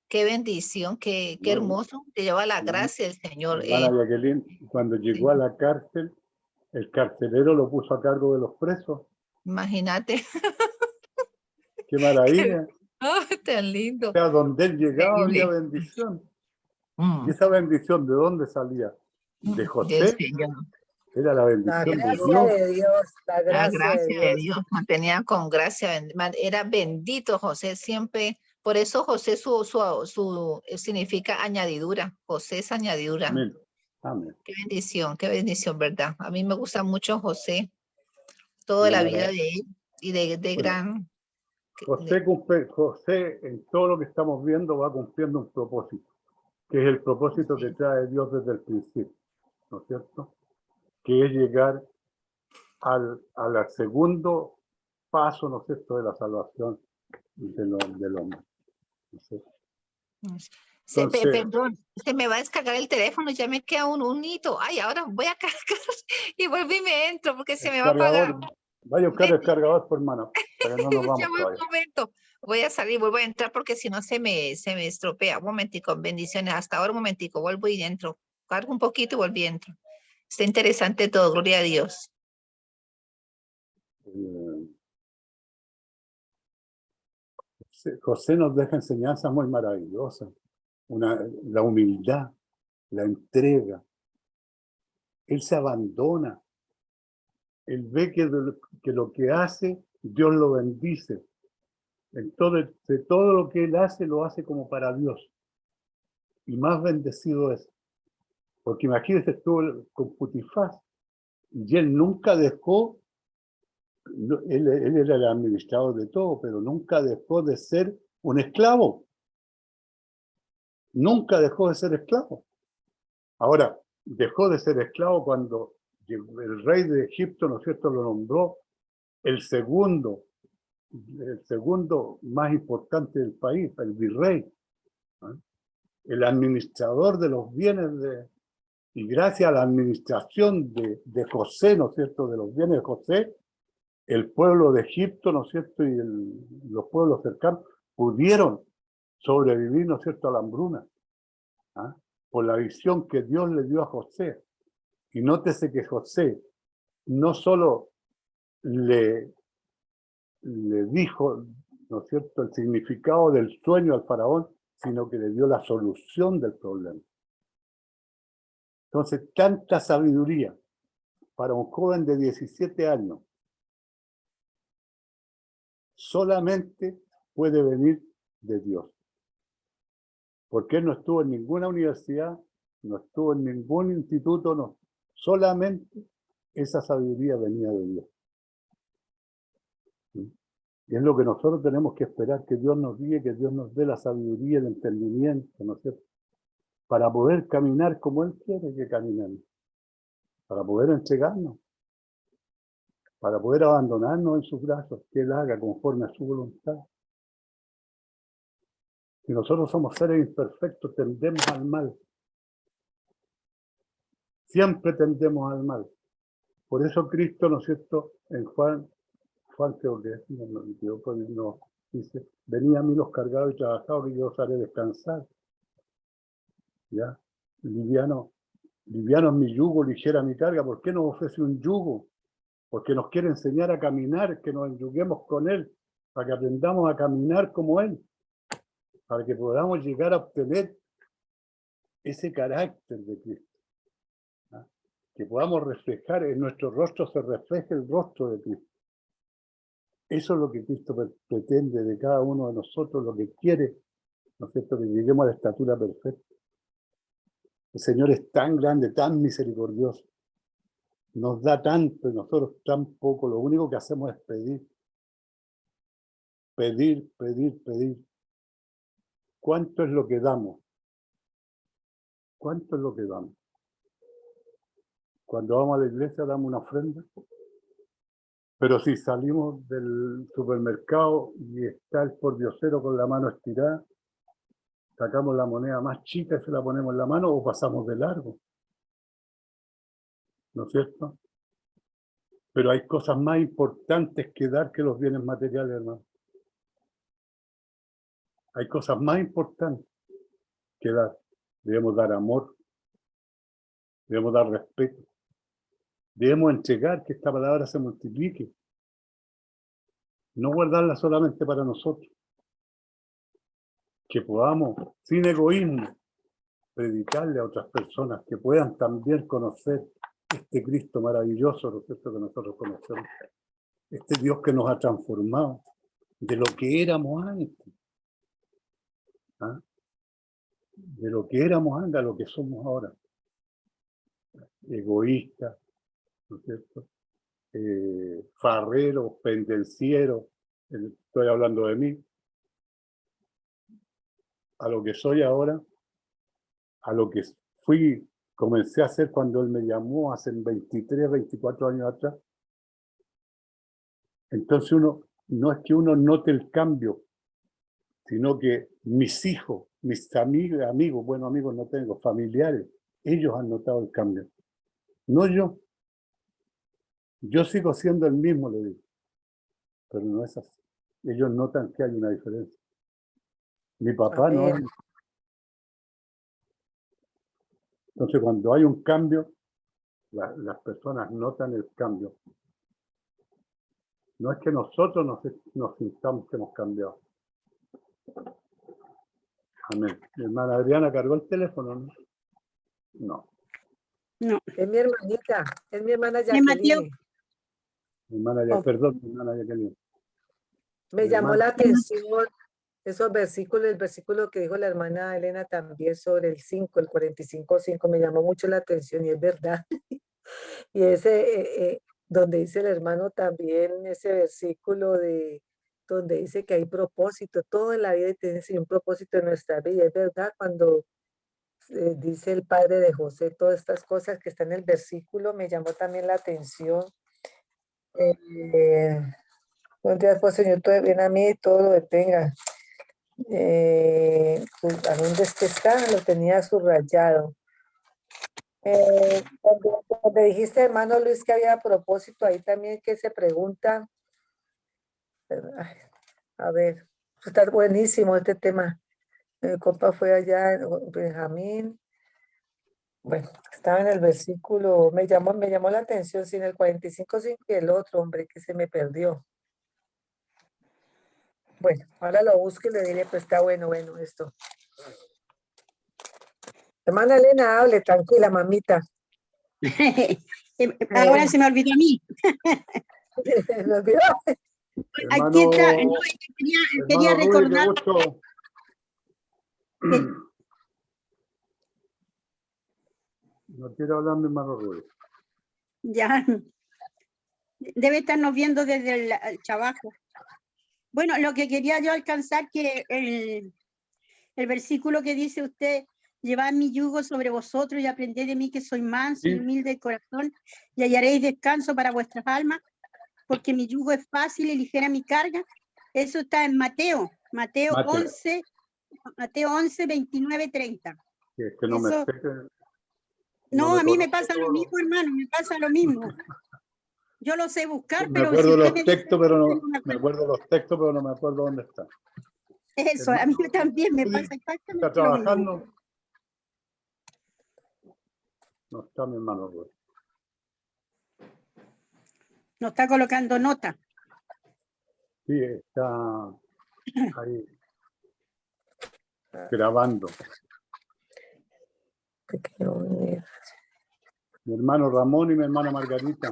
Qué bendición, qué hermoso, te lleva la gracia el Señor. Hermana Jacqueline, cuando llegó a la cárcel, el carcelero lo puso a cargo de los presos. Imagínate. ¡Qué maravilla! Oh, tan lindo. O sea, donde él llegaba Increíble. había bendición. ¿Y esa bendición de dónde salía? De José. Era la bendición La de gracia Dios. de Dios, la La gracia de Dios. mantenía con gracia, era bendito José siempre. Por eso José significa añadidura. José es añadidura. Amén. Amén. Qué bendición, ¿verdad? A mí me gusta mucho José, toda la vida de él y de gran. José, en todo lo que estamos viendo, va cumpliendo un propósito. que es el propósito que trae Dios desde el principio, ¿no es cierto? Que es llegar al segundo paso, ¿no es cierto?, de la salvación del hombre. ¿No es cierto? Entonces, Perdón, se me va a descargar el teléfono, ya me queda un hito. Ay, ahora voy a cargar y vuelvo y me entro porque se me va a apagar. vaya a buscar el cargador por mano, para que no nos Ya vamos voy un todavía. momento. Voy a salir, vuelvo a entrar porque si no se me estropea. Un momentico, bendiciones. Hasta ahora un momentico, vuelvo y entro. Cargo un poquito y vuelvo y entro. Está interesante todo, gloria a Dios. José nos deja enseñanzas muy maravillosas. La humildad, la entrega. Él se abandona. Él ve que lo que hace, Dios lo bendice. De todo lo que él hace, lo hace como para Dios. Y más bendecido es. Porque imagínese, estuvo con Putifar y él nunca dejó, él era el administrador de todo, pero nunca dejó de ser un esclavo. Nunca dejó de ser esclavo. Ahora, dejó de ser esclavo cuando el rey de Egipto, ¿no es cierto?, lo nombró el segundo más importante del país, el virrey, ¿no? El administrador de los bienes y gracias a la administración de José, ¿no es cierto?, de los bienes de José, el pueblo de Egipto, ¿no es cierto?, y los pueblos cercanos pudieron sobrevivir, ¿no es cierto?, a la hambruna, ¿ah?, por la visión que Dios le dio a José. Y nótese que José no solo le dijo, ¿no es cierto?, el significado del sueño al faraón, sino que le dio la solución del problema. Entonces, tanta sabiduría para un joven de 17 años solamente puede venir de Dios. Porque él no estuvo en ninguna universidad, no estuvo en ningún instituto, no. Solamente esa sabiduría venía de Dios. ¿Sí? Y es lo que nosotros tenemos que esperar, que Dios nos guíe, que Dios nos dé la sabiduría, el entendimiento, ¿no es cierto?, para poder caminar como Él quiere que caminemos, para poder entregarnos, para poder abandonarnos en sus brazos, que Él haga conforme a su voluntad. Si nosotros somos seres imperfectos, tendemos al mal. Siempre tendemos al mal. Por eso Cristo, ¿no es cierto?, en Juan creo que no, dice, venid a mí los cargados y trabajados, que yo os haré descansar. ¿Ya? Liviano es mi yugo, ligera mi carga. ¿Por qué nos ofrece un yugo? Porque nos quiere enseñar a caminar, que nos enyuguemos con Él, para que aprendamos a caminar como Él, para que podamos llegar a obtener ese carácter de Cristo. ¿Ah? Que podamos reflejar, en nuestro rostro se refleje el rostro de Cristo. Eso es lo que Cristo pretende de cada uno de nosotros, lo que quiere, ¿no es cierto?, que lleguemos a la estatura perfecta. El Señor es tan grande, tan misericordioso, nos da tanto y nosotros tan poco. Lo único que hacemos es pedir. Pedir, pedir, pedir. ¿Cuánto es lo que damos? ¿Cuánto es lo que damos? Cuando vamos a la iglesia damos una ofrenda, pero si salimos del supermercado y está el pordiosero con la mano estirada, sacamos la moneda más chica y se la ponemos en la mano o pasamos de largo. ¿No es cierto? Pero hay cosas más importantes que dar que los bienes materiales, hermano. Hay cosas más importantes que dar. Debemos dar amor, debemos dar respeto, debemos entregar, que esta palabra se multiplique. No guardarla solamente para nosotros. Que podamos, sin egoísmo, predicarle a otras personas que puedan también conocer este Cristo maravilloso, ¿no es cierto?, que nosotros conocemos. Este Dios que nos ha transformado de lo que éramos antes. ¿Ah? De lo que éramos antes a lo que somos ahora. Egoístas, ¿no es cierto?, farreros, pendencieros, estoy hablando de mí, a lo que soy ahora, a lo que comencé a hacer cuando él me llamó hace 23, 24 años atrás. Entonces no es que uno note el cambio, sino que mis hijos, mis amigos, bueno, amigos no tengo, familiares, ellos han notado el cambio. No yo. Yo sigo siendo el mismo, le digo. Pero no es así. Ellos notan que hay una diferencia. Mi papá no es. Entonces, cuando hay un cambio, las personas notan el cambio. No es que nosotros nos sintamos que hemos cambiado. Amén. Mi hermana Adriana cargó el teléfono, ¿no? No. No. Es mi hermanita, es mi hermana De Mateo. Jacqueline. Mi hermana, perdón, mi hermana Jacqueline. Me Mi llamó hermana. la atención esos versículos, el versículo que dijo la hermana Elena también sobre el 5, el 45:5, me llamó mucho la atención y es verdad. Y ese, donde dice el hermano también, ese versículo donde dice que hay propósito, todo en la vida tiene un propósito en nuestra vida, es verdad, cuando dice el padre de José, todas estas cosas que están en el versículo, me llamó también la atención. Buenos días, pues Señor, todo bien a mí, todo lo detenga. Pues, ¿a dónde es que está? Lo tenía subrayado. Cuando dijiste, hermano Luis, que había propósito, ahí también que se pregunta, ay, a ver, está buenísimo este tema. Mi compa fue allá, Benjamín. Bueno, estaba en el versículo, me llamó la atención, sin el 45:5 y el otro, hombre, que se me perdió. Bueno, ahora lo busco y le diré, pues está bueno esto. Hermana Elena, hable, tranquila, mamita. Ahora se me olvidó a mí. Me olvidó. Aquí está. No, quería Hermano Rubio, recordar. qué gusto. No quiero hablar mi hermano Rubio. Ya. Debe estarnos viendo desde el trabajo. Bueno, lo que quería yo alcanzar, que el versículo que dice usted, llevad mi yugo sobre vosotros y aprended de mí que soy manso y humilde de corazón y hallaréis descanso para vuestras almas, porque mi yugo es fácil y ligera mi carga. Eso está en Mateo 11, 29, 30. Es que no me Eso, sé que- no, a mí me conozco pasa lo todo. mismo, hermano, me pasa lo mismo. Yo lo sé buscar, Me pero acuerdo si usted los me dice, textos, pero no no me me acuerdo. acuerdo los textos, pero no me acuerdo dónde están. Eso, a mí también me pasa ¿Está exactamente lo mismo. trabajando? No está mi hermano Rubio. Nos está colocando nota. Sí, está ahí grabando. Mi hermano Ramón y mi hermana Margarita.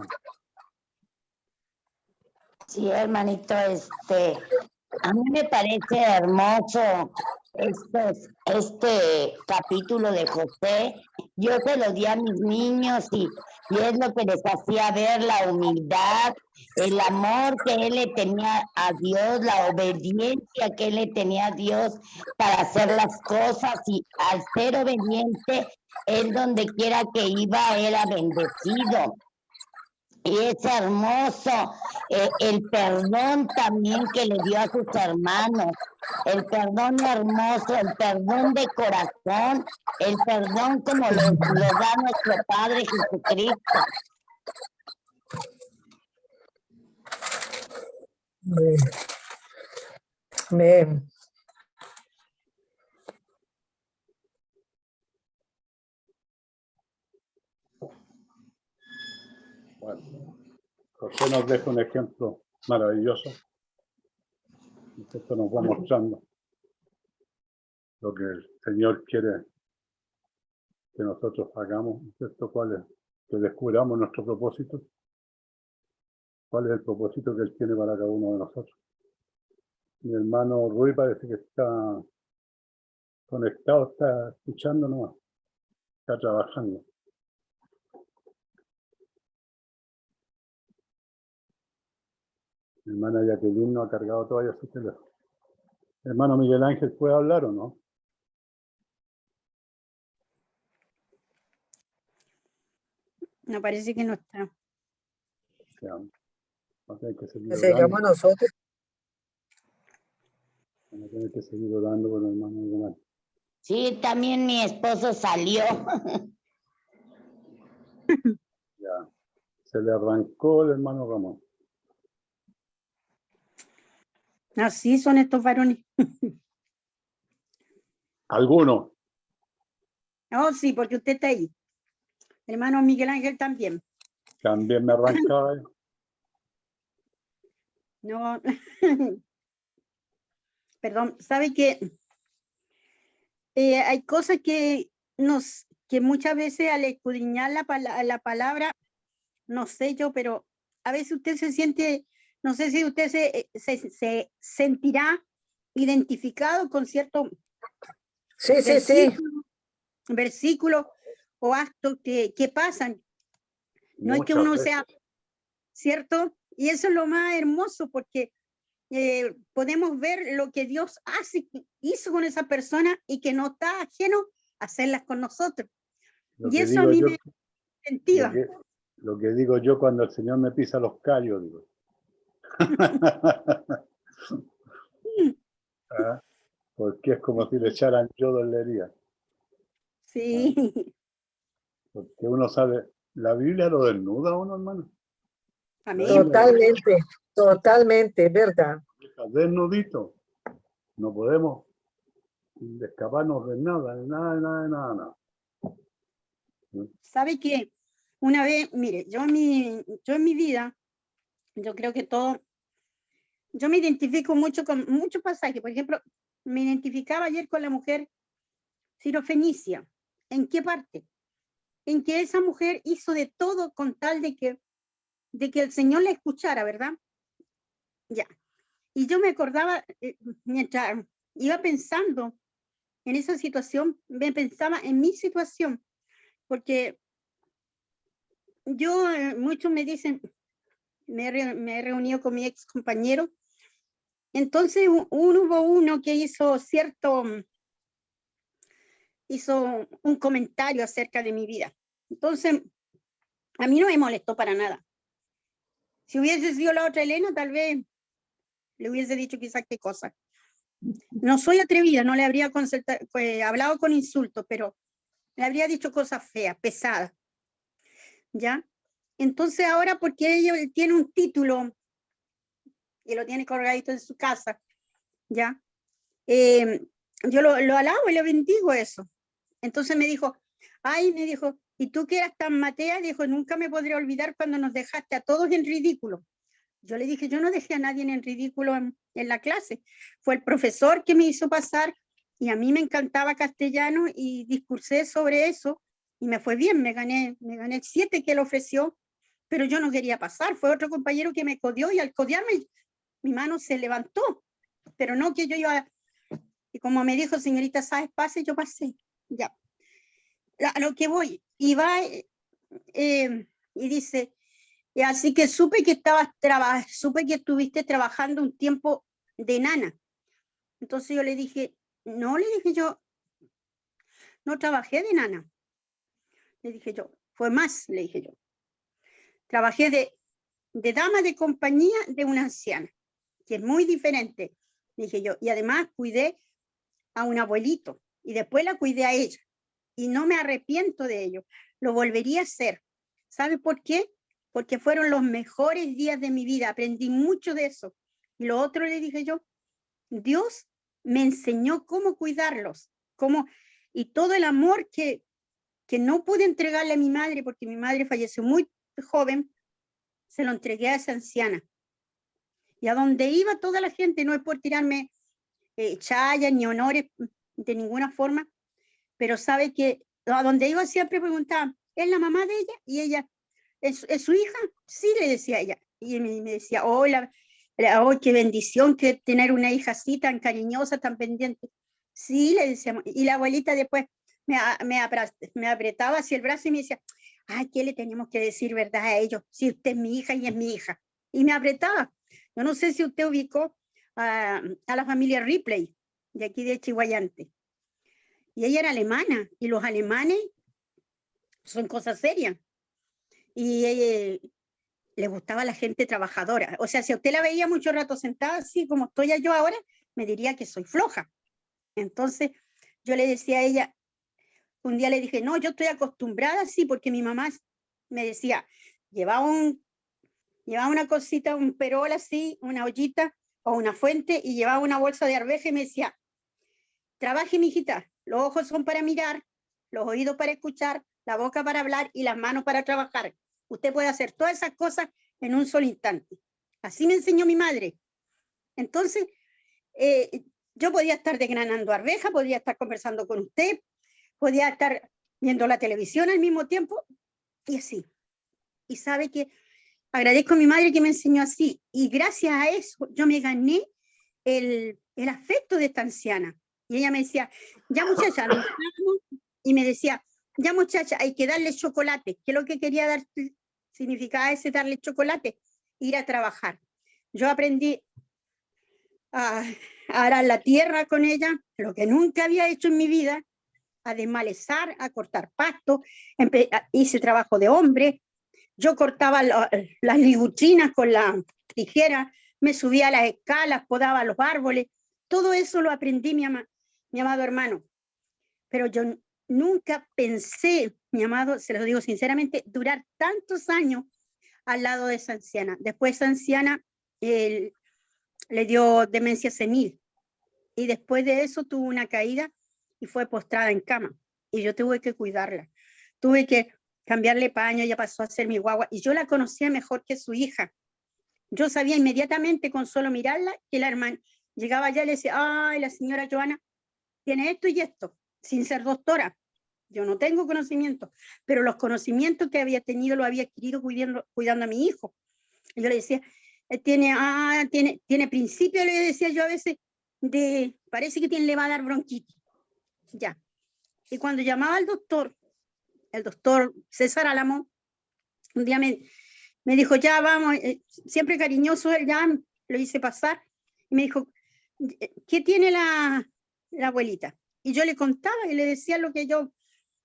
Sí, hermanito, a mí me parece hermoso este capítulo de José. Yo se lo di a mis niños y es lo que les hacía ver la humildad, el amor que él le tenía a Dios, la obediencia que él le tenía a Dios para hacer las cosas, y al ser obediente, él donde quiera que iba era bendecido. Y es hermoso el perdón también que le dio a sus hermanos, el perdón hermoso, el perdón de corazón, el perdón como lo da nuestro Padre Jesucristo. Amén. Bueno, José nos deja un ejemplo maravilloso. Esto nos va mostrando lo que el Señor quiere que nosotros hagamos, ¿cierto? ¿Cuál es? Que descubramos nuestro propósito. ¿Cuál es el propósito que Él tiene para cada uno de nosotros? Mi hermano Rui parece que está conectado, está escuchando nomás, está trabajando. Mi hermana Jacqueline no ha cargado todavía su teléfono. Hermano Miguel Ángel, ¿puede hablar o no? No, parece que no está. O sea, va a tener que seguir Que orando. sigamos nosotros. Vamos a tener que seguir orando con el hermano Igual. Sí, también mi esposo salió. Ya. Se le arrancó el hermano Ramón. Así son estos varones. Algunos. Oh, sí, porque usted está ahí. Hermano Miguel Ángel también. También me arrancaba. No. Perdón, sabe que hay cosas que muchas veces al escudriñar la palabra, no sé yo, pero a veces usted se siente, no sé si usted se sentirá identificado con cierto Sí, sí, sí. versículos o actos que pasan. No es que Muchas uno veces. sea, ¿cierto? Y eso es lo más hermoso porque podemos ver lo que Dios hizo con esa persona y que no está ajeno a hacerlas con nosotros. Lo Y que eso digo a mí yo, me incentiva. lo que digo yo cuando el Señor me pisa los callos, digo. ¿Ah? Porque es como si le echaran yodo en la herida. Sí, Porque uno sabe, la Biblia lo desnuda a uno, hermano. amén. Totalmente, totalmente, es verdad. Desnudito. No podemos escaparnos de nada, de nada, de nada, de nada, nada. ¿Sabe qué? Una vez, mire, yo en mi vida, yo creo que yo me identifico mucho con muchos pasajes. Por ejemplo, me identificaba ayer con la mujer sirofenicia. ¿En qué parte? En que esa mujer hizo de todo con tal de que el Señor la escuchara, ¿verdad? Ya. Y yo me acordaba, mientras iba pensando en esa situación, me pensaba en mi situación, porque yo, muchos me dicen, me he reunido con mi ex compañero, entonces hubo uno que hizo un comentario acerca de mi vida. Entonces, a mí no me molestó para nada. Si hubiese sido la otra Elena, tal vez le hubiese dicho quizás qué cosa. No soy atrevida, no le habría hablado con insultos, pero le habría dicho cosas feas, pesadas. ¿Ya? Entonces ahora, porque ella tiene un título y lo tiene colgadito en su casa, ¿ya? Yo lo alabo y le bendigo eso. Entonces me dijo, ¿y tú que eras tan matea? Dijo, nunca me podré olvidar cuando nos dejaste a todos en ridículo. Yo le dije, yo no dejé a nadie en ridículo en la clase. Fue el profesor que me hizo pasar y a mí me encantaba castellano y discursé sobre eso y me fue bien, me gané el 7 que él ofreció, pero yo no quería pasar. Fue otro compañero que me codió y al codearme mi mano se levantó, pero no que yo iba. Y como me dijo, señorita, ¿sabes? Pase, yo pasé. Ya. A lo que voy. Y va y dice, y así que supe que estuviste trabajando un tiempo de nana. Entonces yo le dije, no, no trabajé de nana. Le dije yo, fue más, le dije yo. Trabajé de dama de compañía de una anciana, que es muy diferente, le dije yo. Y además cuidé a un abuelito y después la cuidé a ella. Y no me arrepiento de ello. Lo volvería a hacer. ¿Sabe por qué? Porque fueron los mejores días de mi vida. Aprendí mucho de eso. Y lo otro le dije yo, Dios me enseñó cómo cuidarlos, y todo el amor que no pude entregarle a mi madre, porque mi madre falleció muy joven, se lo entregué a esa anciana. Y a donde iba toda la gente, no es por tirarme chayas ni honores de ninguna forma, pero sabe que a donde iba siempre preguntaba, ¿es la mamá de ella? Y ella, ¿es su hija? Sí, le decía ella. Y me decía, oh, qué bendición que tener una hija así, tan cariñosa, tan pendiente. Sí, le decíamos. Y la abuelita después me apretaba hacia el brazo y me decía, ay, ¿qué le tenemos que decir verdad a ellos? Si usted es mi hija y es mi hija. Y me apretaba. Yo no sé si usted ubicó a la familia Ripley, de aquí de Chihuayante. Y ella era alemana, y los alemanes son cosas serias. y le gustaba la gente trabajadora. O sea, si a usted la veía mucho rato sentada, así como estoy yo ahora, me diría que soy floja. Entonces, yo le decía a ella, un día le dije, no, yo estoy acostumbrada así, porque mi mamá me decía, llevaba una cosita, un perol así, una ollita o una fuente, y llevaba una bolsa de arveja y me decía, trabaje, mijita, los ojos son para mirar, los oídos para escuchar, la boca para hablar y las manos para trabajar. Usted puede hacer todas esas cosas en un solo instante. Así me enseñó mi madre. Entonces, yo podía estar desgranando arveja, podía estar conversando con usted, podía estar viendo la televisión al mismo tiempo, y así. Y sabe que agradezco a mi madre que me enseñó así, y gracias a eso yo me gané el afecto de esta anciana. Y ella me decía, ya muchacha, y me decía, ya muchacha, hay que darle chocolate. ¿Qué es lo que quería dar? Significaba ese darle chocolate, ir a trabajar. Yo aprendí a arar la tierra con ella, lo que nunca había hecho en mi vida, a desmalezar, a cortar pasto, hice trabajo de hombre, yo cortaba las liguchinas con la tijera, me subía a las escalas, podaba los árboles, todo eso lo aprendí, mi amado hermano. Pero yo nunca pensé, mi amado, se lo digo sinceramente, durar tantos años al lado de esa anciana. Después esa anciana le dio demencia senil, y después de eso tuvo una caída y fue postrada en cama, y yo tuve que cuidarla, tuve que cambiarle paño, ella pasó a ser mi guagua, y yo la conocía mejor que su hija. Yo sabía inmediatamente con solo mirarla que la hermana llegaba allá y le decía, ay, la señora Joana tiene esto y esto, sin ser doctora. Yo no tengo conocimiento, pero los conocimientos que había tenido lo había adquirido cuidando a mi hijo. Y yo le decía, tiene principio, le decía yo a veces, parece que le va a dar bronquitis. Ya. Y cuando llamaba al doctor, el doctor César Álamo, un día me dijo, ya vamos, siempre cariñoso, él ya lo hice pasar, y me dijo, ¿qué tiene la abuelita? Y yo le contaba y le decía lo que yo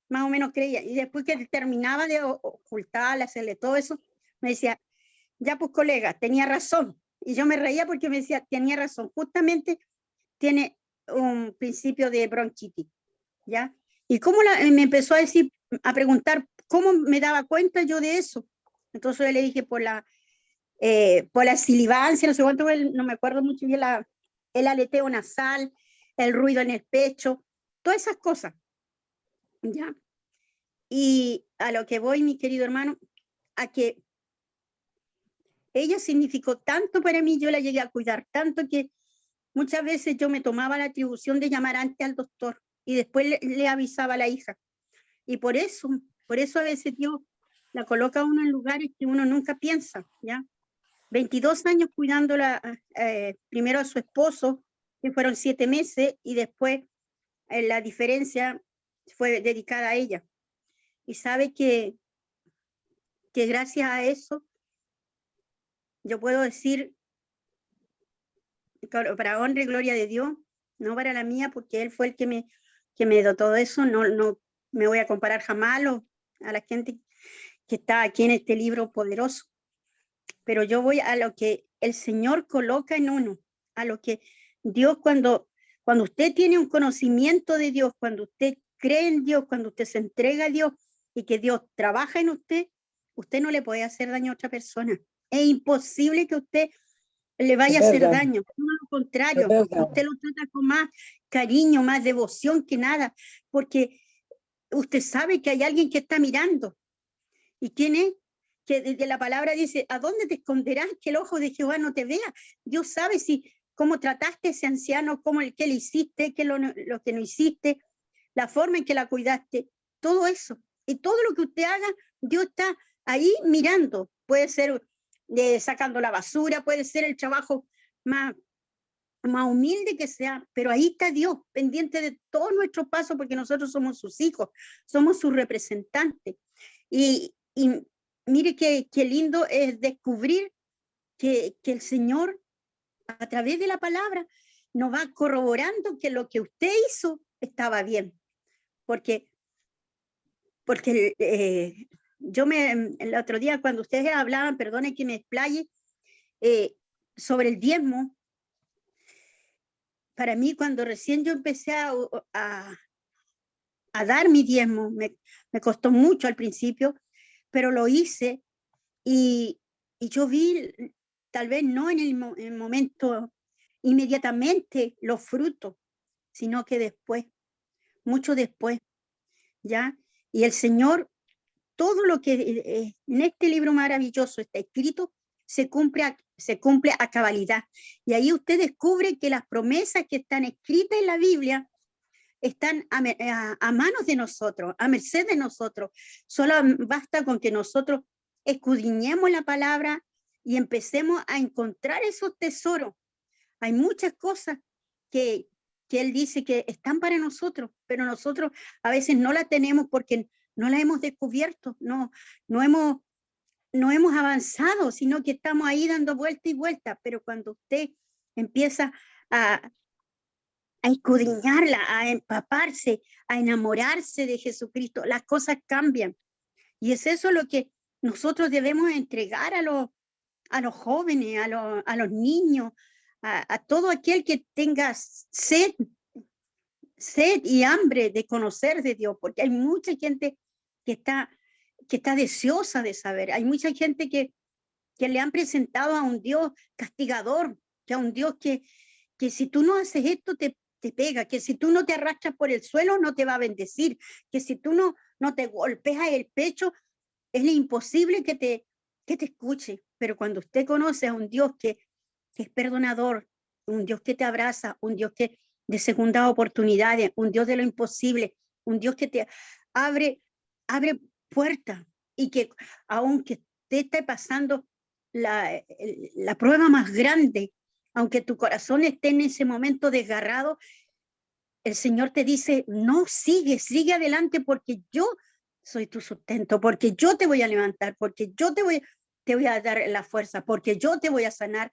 más o menos creía, y después que terminaba de ocultarle, hacerle todo eso, me decía, ya pues colega, tenía razón. Y yo me reía porque me decía, tenía razón, justamente tiene un principio de bronquitis, ¿ya? Y cómo me empezó a decir, a preguntar cómo me daba cuenta yo de eso. Entonces yo le dije por la silivancia, no sé cuánto, no me acuerdo mucho bien, el aleteo nasal, el ruido en el pecho, todas esas cosas, ¿ya? Y a lo que voy, mi querido hermano, a que ella significó tanto para mí, yo la llegué a cuidar tanto que muchas veces yo me tomaba la atribución de llamar antes al doctor y después le avisaba a la hija. Y por eso a veces Dios la coloca a uno en lugares que uno nunca piensa, ¿ya? 22 años cuidándola, primero a su esposo, que fueron 7 meses, y después la diferencia fue dedicada a ella. Y sabe que gracias a eso, yo puedo decir, para honra y gloria de Dios, no para la mía, porque Él fue el que me dio todo eso, no me voy a comparar jamás a la gente que está aquí en este libro poderoso, pero yo voy a lo que el Señor coloca en uno, a lo que Dios, cuando usted tiene un conocimiento de Dios, cuando usted cree en Dios, cuando usted se entrega a Dios y que Dios trabaja en usted, usted no le puede hacer daño a otra persona. Es imposible que usted le vaya a hacer daño, no, lo contrario, usted lo trata con más cariño, más devoción que nada, porque usted sabe que hay alguien que está mirando. ¿Y quién es? Que desde la palabra dice, ¿a dónde te esconderás que el ojo de Jehová no te vea? Dios sabe cómo trataste a ese anciano, qué le hiciste, qué lo que no hiciste, la forma en que la cuidaste, todo eso. Y todo lo que usted haga, Dios está ahí mirando. Puede ser sacando la basura, puede ser el trabajo más humilde que sea, pero ahí está Dios, pendiente de todos nuestros pasos, porque nosotros somos sus hijos, somos sus representantes. Y mire qué lindo es descubrir que el Señor, a través de la palabra, nos va corroborando que lo que usted hizo estaba bien, porque el otro día cuando ustedes hablaban, perdone que me explaye, sobre el diezmo, para mí cuando recién yo empecé a dar mi diezmo, me costó mucho al principio, pero lo hice y yo vi, tal vez no en el momento inmediatamente los frutos, sino que después, mucho después, ¿ya? Y el Señor, todo lo que en este libro maravilloso está escrito, se cumple a cabalidad. Y ahí usted descubre que las promesas que están escritas en la Biblia están a manos de nosotros, a merced de nosotros. Solo basta con que nosotros escudriñemos la palabra y empecemos a encontrar esos tesoros. Hay muchas cosas que Él dice que están para nosotros, pero nosotros a veces no las tenemos porque no las hemos descubierto, no hemos avanzado, sino que estamos ahí dando vuelta y vuelta. Pero cuando usted empieza a escudriñarla, a empaparse, a enamorarse de Jesucristo, las cosas cambian. Y es eso lo que nosotros debemos entregar a los jóvenes, a los niños, a todo aquel que tenga sed y hambre de conocer de Dios, porque hay mucha gente que está deseosa de saber. Hay mucha gente que le han presentado a un Dios castigador, que a un Dios que si tú no haces esto te pega, que si tú no te arrastras por el suelo no te va a bendecir, que si tú no te golpeas el pecho es imposible que te escuche. Pero cuando usted conoce a un Dios que es perdonador, un Dios que te abraza, un Dios que de segundas oportunidades, un Dios de lo imposible, un Dios que te abre puertas, y que aunque te esté pasando la prueba más grande, aunque tu corazón esté en ese momento desgarrado, el Señor te dice, no, sigue adelante, porque yo soy tu sustento, porque yo te voy a levantar, porque yo te voy a dar la fuerza, porque yo te voy a sanar.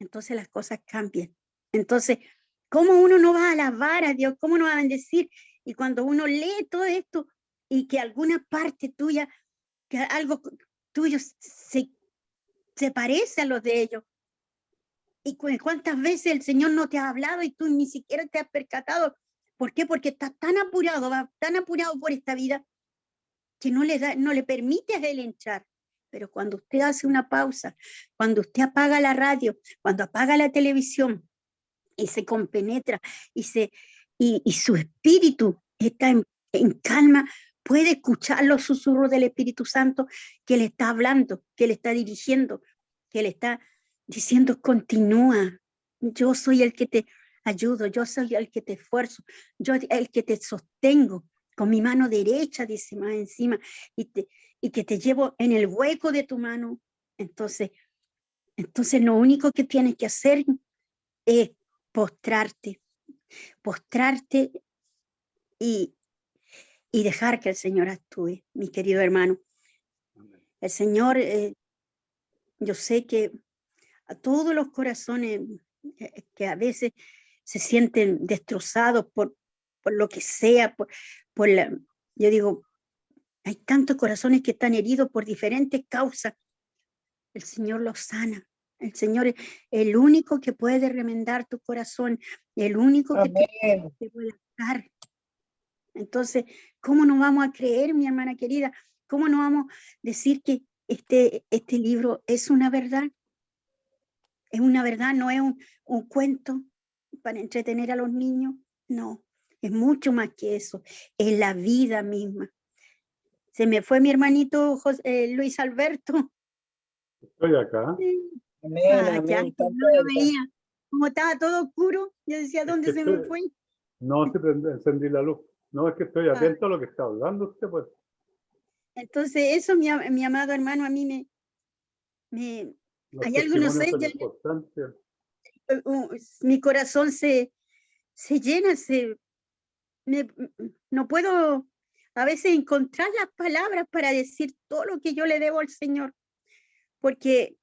Entonces las cosas cambian. Entonces, ¿cómo uno no va a alabar a Dios? ¿Cómo no va a bendecir? Y cuando uno lee todo esto y que alguna parte tuya, que algo tuyo se parece a los de ellos, y cuántas veces el Señor no te ha hablado y tú ni siquiera te has percatado. ¿Por qué? Porque estás tan apurado, va tan apurado por esta vida, que no le permite a Él entrar. Pero cuando usted hace una pausa, cuando usted apaga la radio, cuando apaga la televisión y se compenetra y su espíritu está en calma, puede escuchar los susurros del Espíritu Santo que le está hablando, que le está dirigiendo, que le está diciendo, continúa, yo soy el que te ayudo, yo soy el que te esfuerzo, yo el que te sostengo con mi mano derecha, dice más encima, y que te llevo en el hueco de tu mano. Entonces lo único que tienes que hacer es postrarte y dejar que el Señor actúe, mi querido hermano. El Señor, yo sé que a todos los corazones que a veces se sienten destrozados por lo que sea, yo digo, hay tantos corazones que están heridos por diferentes causas. El Señor los sana. El Señor es el único que puede remendar tu corazón, el único que te puede dar. Entonces, ¿cómo no vamos a creer, mi hermana querida? ¿Cómo no vamos a decir que este libro es una verdad? Es una verdad, no es un cuento para entretener a los niños. No, es mucho más que eso. Es la vida misma. Se me fue mi hermanito Luis Alberto. Estoy acá. Amén, Ya, amén. no lo veía. Como estaba todo oscuro, yo decía, ¿dónde se me fue? No, encendí la luz. No, es que estoy atento a lo que está hablando usted, pues. Entonces, eso, mi amado hermano, a mí Los hay algo, no sé, testimonios son importantes. mi corazón se llena, no puedo a veces encontrar las palabras para decir todo lo que yo le debo al Señor, porque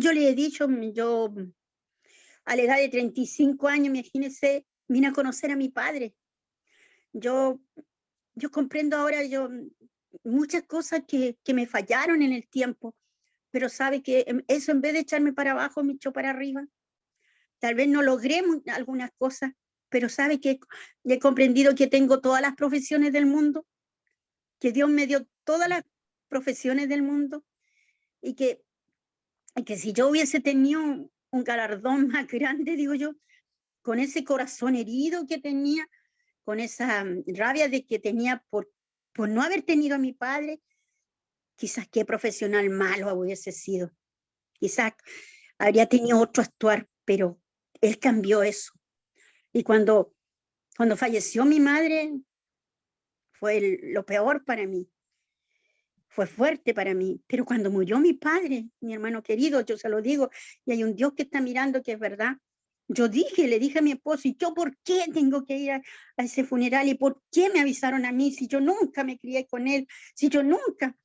yo le he dicho, yo a la edad de 35 años, imagínense, vine a conocer a mi padre. Yo comprendo ahora, yo muchas cosas que me fallaron en el tiempo, pero sabe que eso en vez de echarme para abajo, me echó para arriba. Tal vez no logré algunas cosas, pero sabe que he comprendido que tengo todas las profesiones del mundo, que Dios me dio todas las profesiones del mundo y que si yo hubiese tenido un galardón más grande, digo yo, con ese corazón herido que tenía, con esa rabia de que tenía por no haber tenido a mi padre, quizás qué profesional malo hubiese sido. Quizás habría tenido otro actuar, pero él cambió eso. Y cuando falleció mi madre, fue lo peor para mí. Fue fuerte para mí. Pero cuando murió mi padre, mi hermano querido, yo se lo digo, y hay un Dios que está mirando que es verdad. Yo le dije a mi esposo, ¿y yo por qué tengo que ir a ese funeral? ¿Y por qué me avisaron a mí si yo nunca me crié con él? Si yo nunca,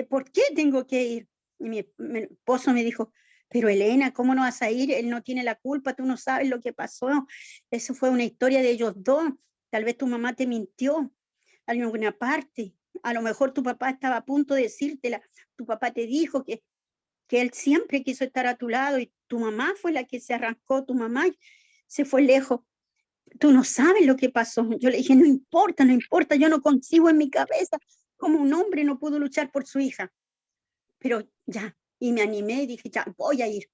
¿por qué tengo que ir? Y mi esposo me dijo, pero Elena, ¿cómo no vas a ir? Él no tiene la culpa, tú no sabes lo que pasó. Eso fue una historia de ellos dos. Tal vez tu mamá te mintió en alguna parte. A lo mejor tu papá estaba a punto de decírtela. Tu papá te dijo que él siempre quiso estar a tu lado y tu mamá fue la que se arrancó, tu mamá se fue lejos. Tú no sabes lo que pasó. Yo le dije, no importa, no importa, yo no consigo en mi cabeza cómo un hombre no pudo luchar por su hija. Pero ya, y me animé y dije, ya, voy a ir.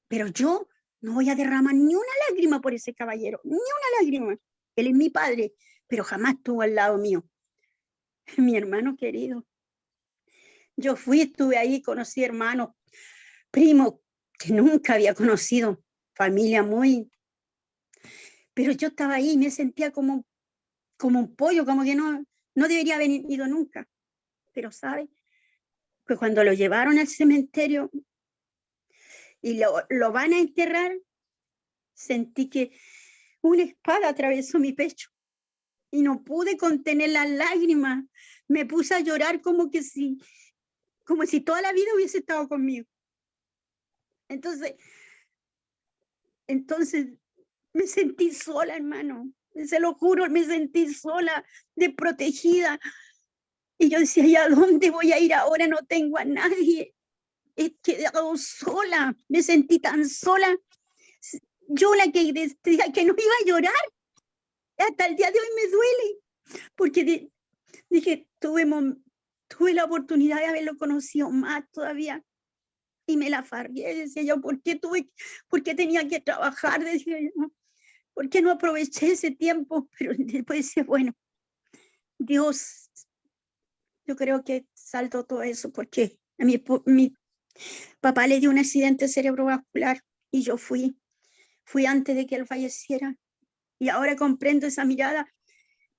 Pero yo no voy a derramar ni una lágrima por ese caballero, ni una lágrima. Él es mi padre, pero jamás estuvo al lado mío. Mi hermano querido. Yo estuve ahí, conocí hermanos, primos que nunca había conocido, familia muy... Pero yo estaba ahí y me sentía como un pollo, como que no debería haber ido nunca. Pero, ¿sabe? Pues cuando lo llevaron al cementerio y lo van a enterrar, sentí que una espada atravesó mi pecho y no pude contener las lágrimas. Me puse a llorar como si toda la vida hubiese estado conmigo. Entonces me sentí sola, hermano. Se lo juro, me sentí sola, desprotegida. Y yo decía, ¿y a dónde voy a ir ahora? No tengo a nadie. He quedado sola. Me sentí tan sola. Yo la que decía que no iba a llorar. Hasta el día de hoy me duele. Porque dije, tuve la oportunidad de haberlo conocido más todavía. Y me la fargué, decía yo, ¿por qué tenía que trabajar? Decía yo, ¿por qué no aproveché ese tiempo? Pero después decía, bueno, Dios, yo creo que saltó todo eso porque a mi papá le dio un accidente cerebrovascular y yo fui antes de que él falleciera. Y ahora comprendo esa mirada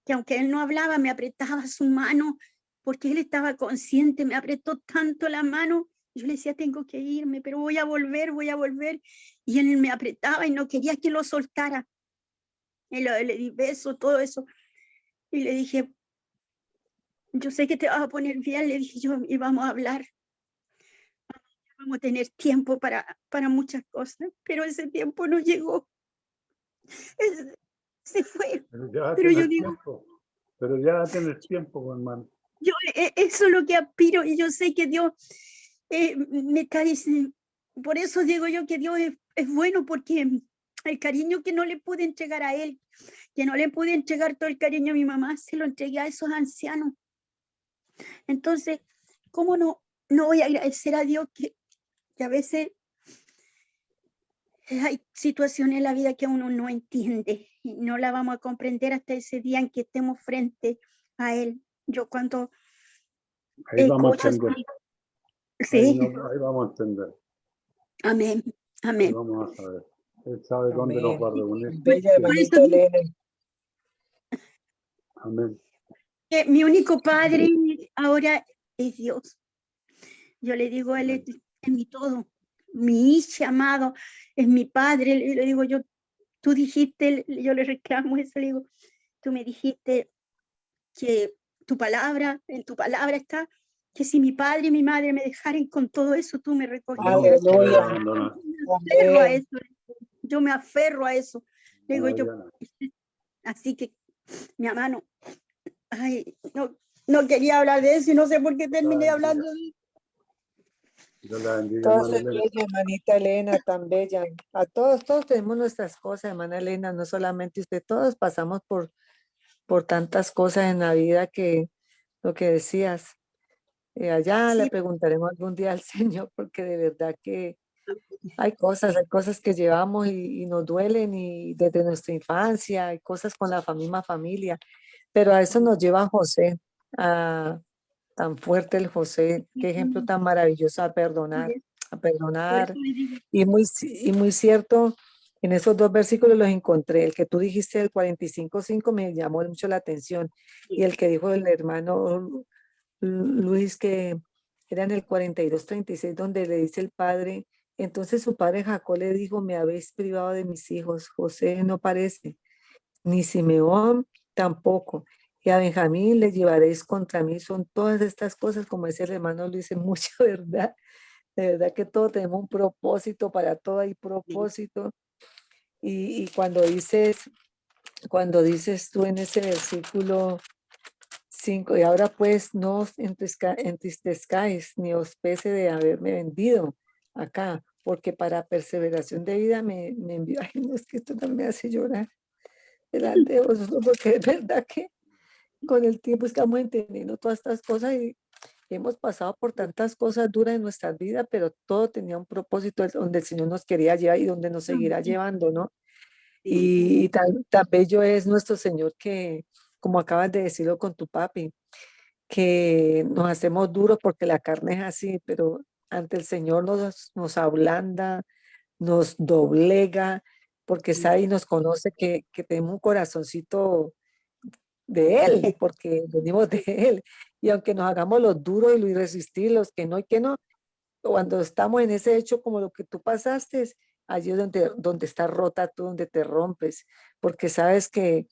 que aunque él no hablaba, me apretaba su mano porque él estaba consciente, me apretó tanto la mano. Yo le decía, tengo que irme, pero voy a volver. Y él me apretaba y no quería que lo soltara. Y le di beso, todo eso. Y le dije, yo sé que te vas a poner bien, le dije yo, y vamos a hablar. Vamos a tener tiempo para muchas cosas, pero ese tiempo no llegó. Se fue. Pero yo digo, pero ya tienes tiempo, hermano. Yo eso es lo que aspiro y yo sé que Dios me está diciendo. Por eso digo yo que Dios es bueno, porque el cariño que no le pude entregar a él, que no le pude entregar todo el cariño a mi mamá, se lo entregué a esos ancianos. Entonces, ¿cómo no voy a agradecer a Dios que a veces hay situaciones en la vida que uno no entiende y no la vamos a comprender hasta ese día en que estemos frente a él? Yo cuando ahí vamos a entender. Sí. Ahí vamos a entender. Amén. Ahí vamos a saber. Él sabe dónde nos va a reunir. Bella hermanita Elena. Amén. Mi único padre ahora es Dios. Yo le digo, él es mi todo, mi hijo amado, es mi padre. Le digo yo, tú dijiste, yo le reclamo eso, le digo, tú me dijiste que en tu palabra está, que si mi padre y mi madre me dejaren con todo eso, tú me recogieras. Aleluya. Yo me aferro a eso. Le digo yo, así que, mi hermano, ay, no, no quería hablar de eso y no sé por qué terminé hablando de eso. Dios la bendiga, Todo hermana es Elena. bello, hermanita Elena, tan bella. A todos tenemos nuestras cosas, hermana Elena, no solamente usted, todos pasamos por tantas cosas en la vida que lo que decías. Allá le Sí, preguntaremos algún día al Señor, porque de verdad que hay cosas que llevamos y nos duelen y desde nuestra infancia, hay cosas con la misma familia, pero a eso nos lleva José, a, tan fuerte el José, qué ejemplo tan maravilloso a por perdonar, eso le digo, y muy cierto, en esos dos versículos los encontré, el que tú dijiste del 45:5 me llamó mucho la atención, y el que dijo el hermano Luis, que era en el 42:36 donde le dice el padre, entonces su padre Jacob le dijo, me habéis privado de mis hijos, José no parece, ni Simeón tampoco, y a Benjamín le llevaréis contra mí, son todas estas cosas, como dice el hermano Luis, es mucha verdad, de verdad que todos tenemos un propósito, para todo hay propósito, y cuando dices tú en ese versículo 5, y ahora pues no os entristezcáis ni os pese de haberme vendido acá, porque para perseveración de vida me envió. Ay, no, es que esto también me hace llorar delante de vosotros, porque es verdad que con el tiempo estamos entendiendo todas estas cosas y hemos pasado por tantas cosas duras en nuestras vidas, pero todo tenía un propósito donde el Señor nos quería llevar y donde nos seguirá llevando, ¿no? sí, Y tan bello es nuestro Señor que, como acabas de decirlo con tu papi, que nos hacemos duros porque la carne es así, pero ante el Señor nos ablanda, nos doblega, porque sabe y nos conoce que tenemos un corazoncito de Él, porque venimos de Él. Y aunque nos hagamos los duros y los irresistibles, los que no, cuando estamos en ese hecho como lo que tú pasaste, allí es donde está rota tú, donde te rompes, porque sabes que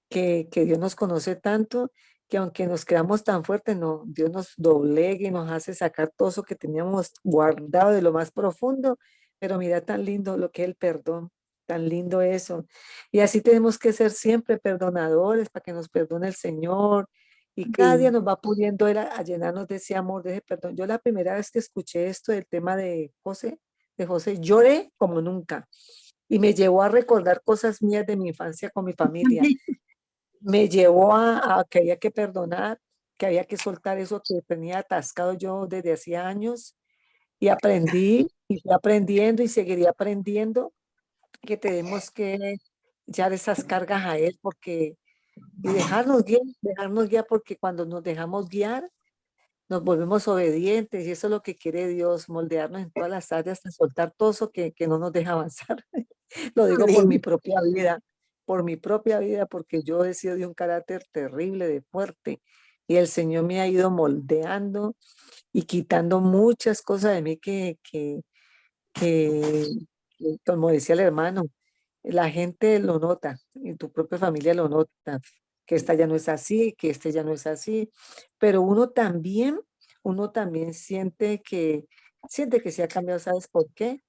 Dios nos conoce tanto que aunque nos creamos tan fuertes, no, Dios nos doblega y nos hace sacar todo eso que teníamos guardado de lo más profundo. Pero mira tan lindo lo que es el perdón, tan lindo eso. Y así tenemos que ser siempre perdonadores para que nos perdone el Señor. Y cada día sí. nos va pudiendo él a llenarnos de ese amor, de ese perdón. Yo la primera vez que escuché esto del tema de José, lloré como nunca. Y me llevó a recordar cosas mías de mi infancia con mi familia, me llevó a que había que perdonar, que había que soltar eso que tenía atascado yo desde hacía años y aprendí y fui aprendiendo y seguiría aprendiendo que tenemos que echar esas cargas a él porque y dejarnos guiar porque cuando nos dejamos guiar nos volvemos obedientes y eso es lo que quiere Dios, moldearnos en todas las áreas, de soltar todo eso que no nos deja avanzar. Lo digo Amén. por mi propia vida, porque yo he sido de un carácter terrible, de fuerte, y el Señor me ha ido moldeando y quitando muchas cosas de mí que, como decía el hermano, la gente lo nota, y tu propia familia lo nota, que esta ya no es así, que este ya no es así, pero uno también siente que se ha cambiado, ¿sabes por qué?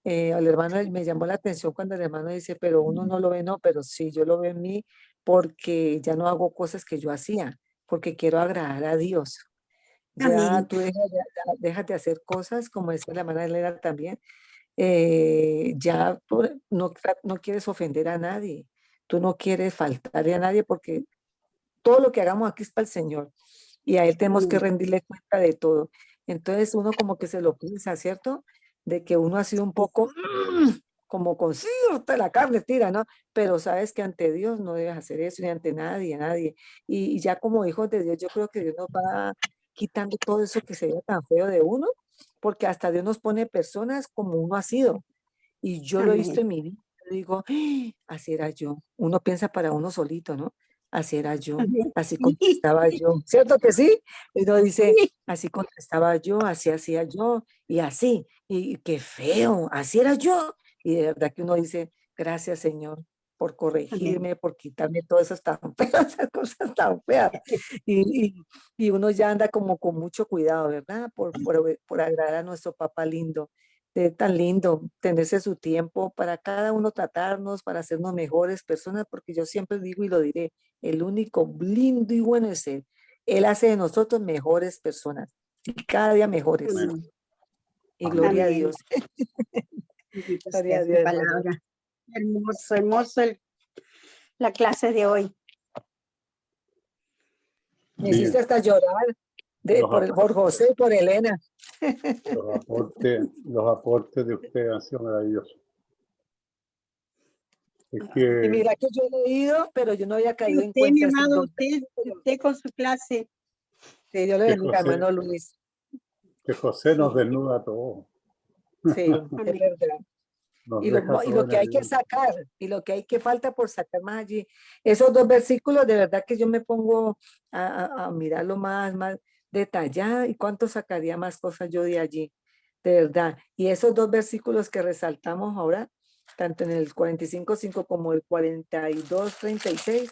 Al hermano me llamó la atención cuando el hermano dice, pero uno no lo ve, no, pero sí, yo lo veo en mí porque ya no hago cosas que yo hacía, porque quiero agradar a Dios. Ya Amén. tú dejas de hacer cosas, como decía la hermana Elena también, ya tú no quieres ofender a nadie, tú no quieres faltarle a nadie porque todo lo que hagamos aquí es para el Señor y a Él tenemos que Amén. rendirle cuenta de todo. Entonces uno como que se lo piensa, ¿cierto? De que uno ha sido un poco como con sí, hasta la carne tira, ¿no? Pero sabes que ante Dios no debes hacer eso, ni ante nadie, nadie. Y ya como hijos de Dios, yo creo que Dios nos va quitando todo eso que se ve tan feo de uno, porque hasta Dios nos pone personas como uno ha sido. Y yo lo he visto Amén. en mi vida. Yo digo, "Ah, así era yo". Uno piensa para uno solito, ¿no? Así era yo, Amén. así Sí, contestaba yo. ¿Cierto que sí? Y uno dice, sí. así contestaba yo, así hacía yo, y así. Y qué feo, así era yo. Y de verdad que uno dice, gracias Señor por Amén. corregirme, por quitarme todas esas tan feas, esas cosas tan feas. Y, y, y uno ya anda como con mucho cuidado, ¿verdad? Por agradar a nuestro papá lindo tan lindo tenerse su tiempo para cada uno tratarnos, para hacernos mejores personas, porque yo siempre digo y lo diré, el único lindo y bueno es Él. Él hace de nosotros mejores personas y cada día mejores. Amén. Y gloria a Amén. Dios. Bendito Gloria a sea Dios, su hermano. palabra. Hermoso, hermoso la clase de hoy. Me Sí, hiciste hasta llorar Los por José y por Elena. los aportes de usted han sido maravillosos. Es Y que mira que yo he leído, pero yo no había caído en Usted, mi cuenta estos amado, dos versículos. usted con su clase. Que Dios le Que bendiga, José- hermano Luis. José nos Sí. desnuda a todos, Sí, es Amén. verdad. nos Y deja y todo lo en que hay que evidencia. sacar, y lo que hay que falta por sacar más allí. Esos dos versículos, de verdad que yo me pongo a mirarlo más detallado y cuánto sacaría más cosas yo de allí, de verdad. Y esos dos versículos que resaltamos ahora, tanto en el 45:5 como el 42:36,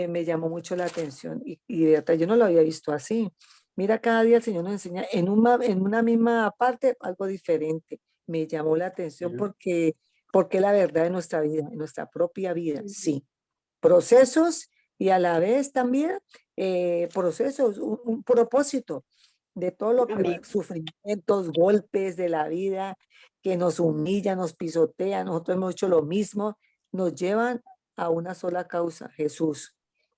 me llamó mucho la atención y de verdad yo no lo había visto así. Mira, cada día el Señor nos enseña en una misma parte algo diferente. Me llamó la atención Sí. porque la verdad de nuestra vida, en nuestra propia vida, sí. Procesos y a la vez también procesos, un propósito de todo lo que Amén. sufrimientos, golpes de la vida que nos humilla, nos pisotea, nosotros hemos hecho lo mismo, nos llevan a una sola causa, Jesús,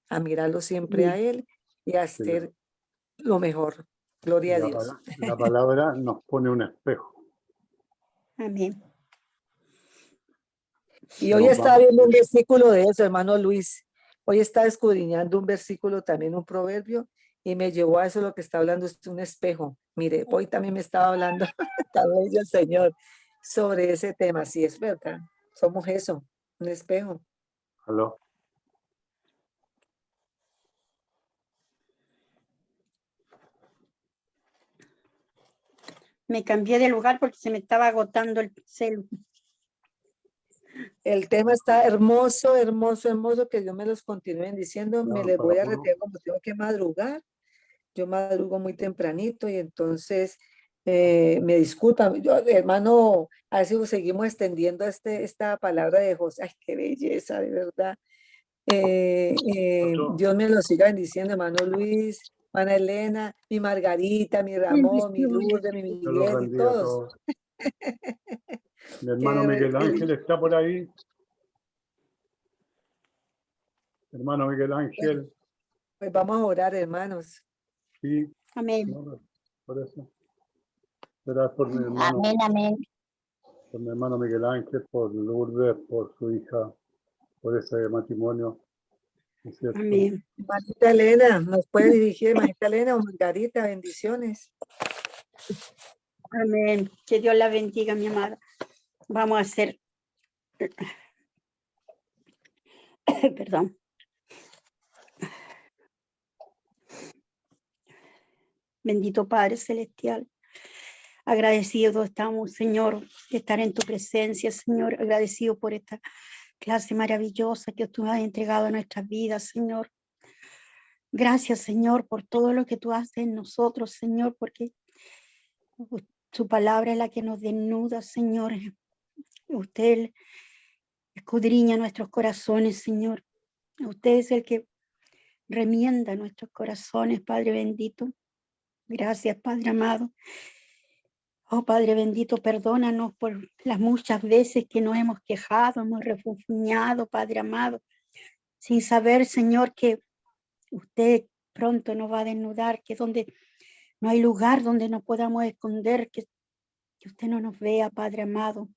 a mirarlo siempre a Amén. Él y a hacer lo mejor. Gloria a Dios. La palabra nos pone un espejo. Amén. Y hoy Nos estaba vamos- viendo un versículo de eso, hermano Luis. Hoy estaba escudriñando un versículo, también un proverbio, y me llevó a eso lo que está hablando, es un espejo. Mire, hoy también me estaba hablando, también el Señor, sobre ese tema. Sí, es verdad. Somos eso, un espejo. Aló. Me cambié de lugar porque se me estaba agotando el celu. El tema está hermoso, hermoso, hermoso, que Dios me los continúen diciendo. Me les voy a retirar como tengo que madrugar. Yo madrugo muy tempranito y entonces me disculpan. Hermano, a ver si seguimos extendiendo esta palabra de José. Ay, qué belleza, de verdad. Dios me lo siga bendiciendo, hermano Luis, hermana Elena, mi Margarita, mi Ramón, mi Lourdes, mi Dios los Miguel y bendiga a todos. todos. Mi hermano Miguel Ángel está por ahí. Hermano Miguel Ángel, Pues vamos a orar, hermanos. sí, Amén. no, por eso. Será por mi Amén, amén. hermano Miguel Ángel, por Lourdes, por su hija, por ese matrimonio. ¿No es cierto? Amén. Hermanita Elena, ¿nos puede dirigir, hermanita Elena o Margarita? Bendiciones. Amén. Que Dios la bendiga, mi amada. Vamos a hacer. Perdón. Bendito Padre Celestial. Agradecidos estamos, Señor, de estar en tu presencia, Señor. Agradecido por esta clase maravillosa que tú has entregado a nuestras vidas, Señor. Gracias, Señor, por todo lo que tú haces en nosotros, Señor, porque tu palabra es la que nos desnuda, Señor. Usted escudriña nuestros corazones, Señor. Usted es el que remienda nuestros corazones, Padre bendito. Gracias, Padre amado. Oh, Padre bendito, perdónanos por las muchas veces que nos hemos quejado, hemos refunfuñado, Padre amado, sin saber, Señor, que usted pronto nos va a desnudar, que donde no hay lugar donde nos podamos esconder, que usted no nos vea, Padre amado.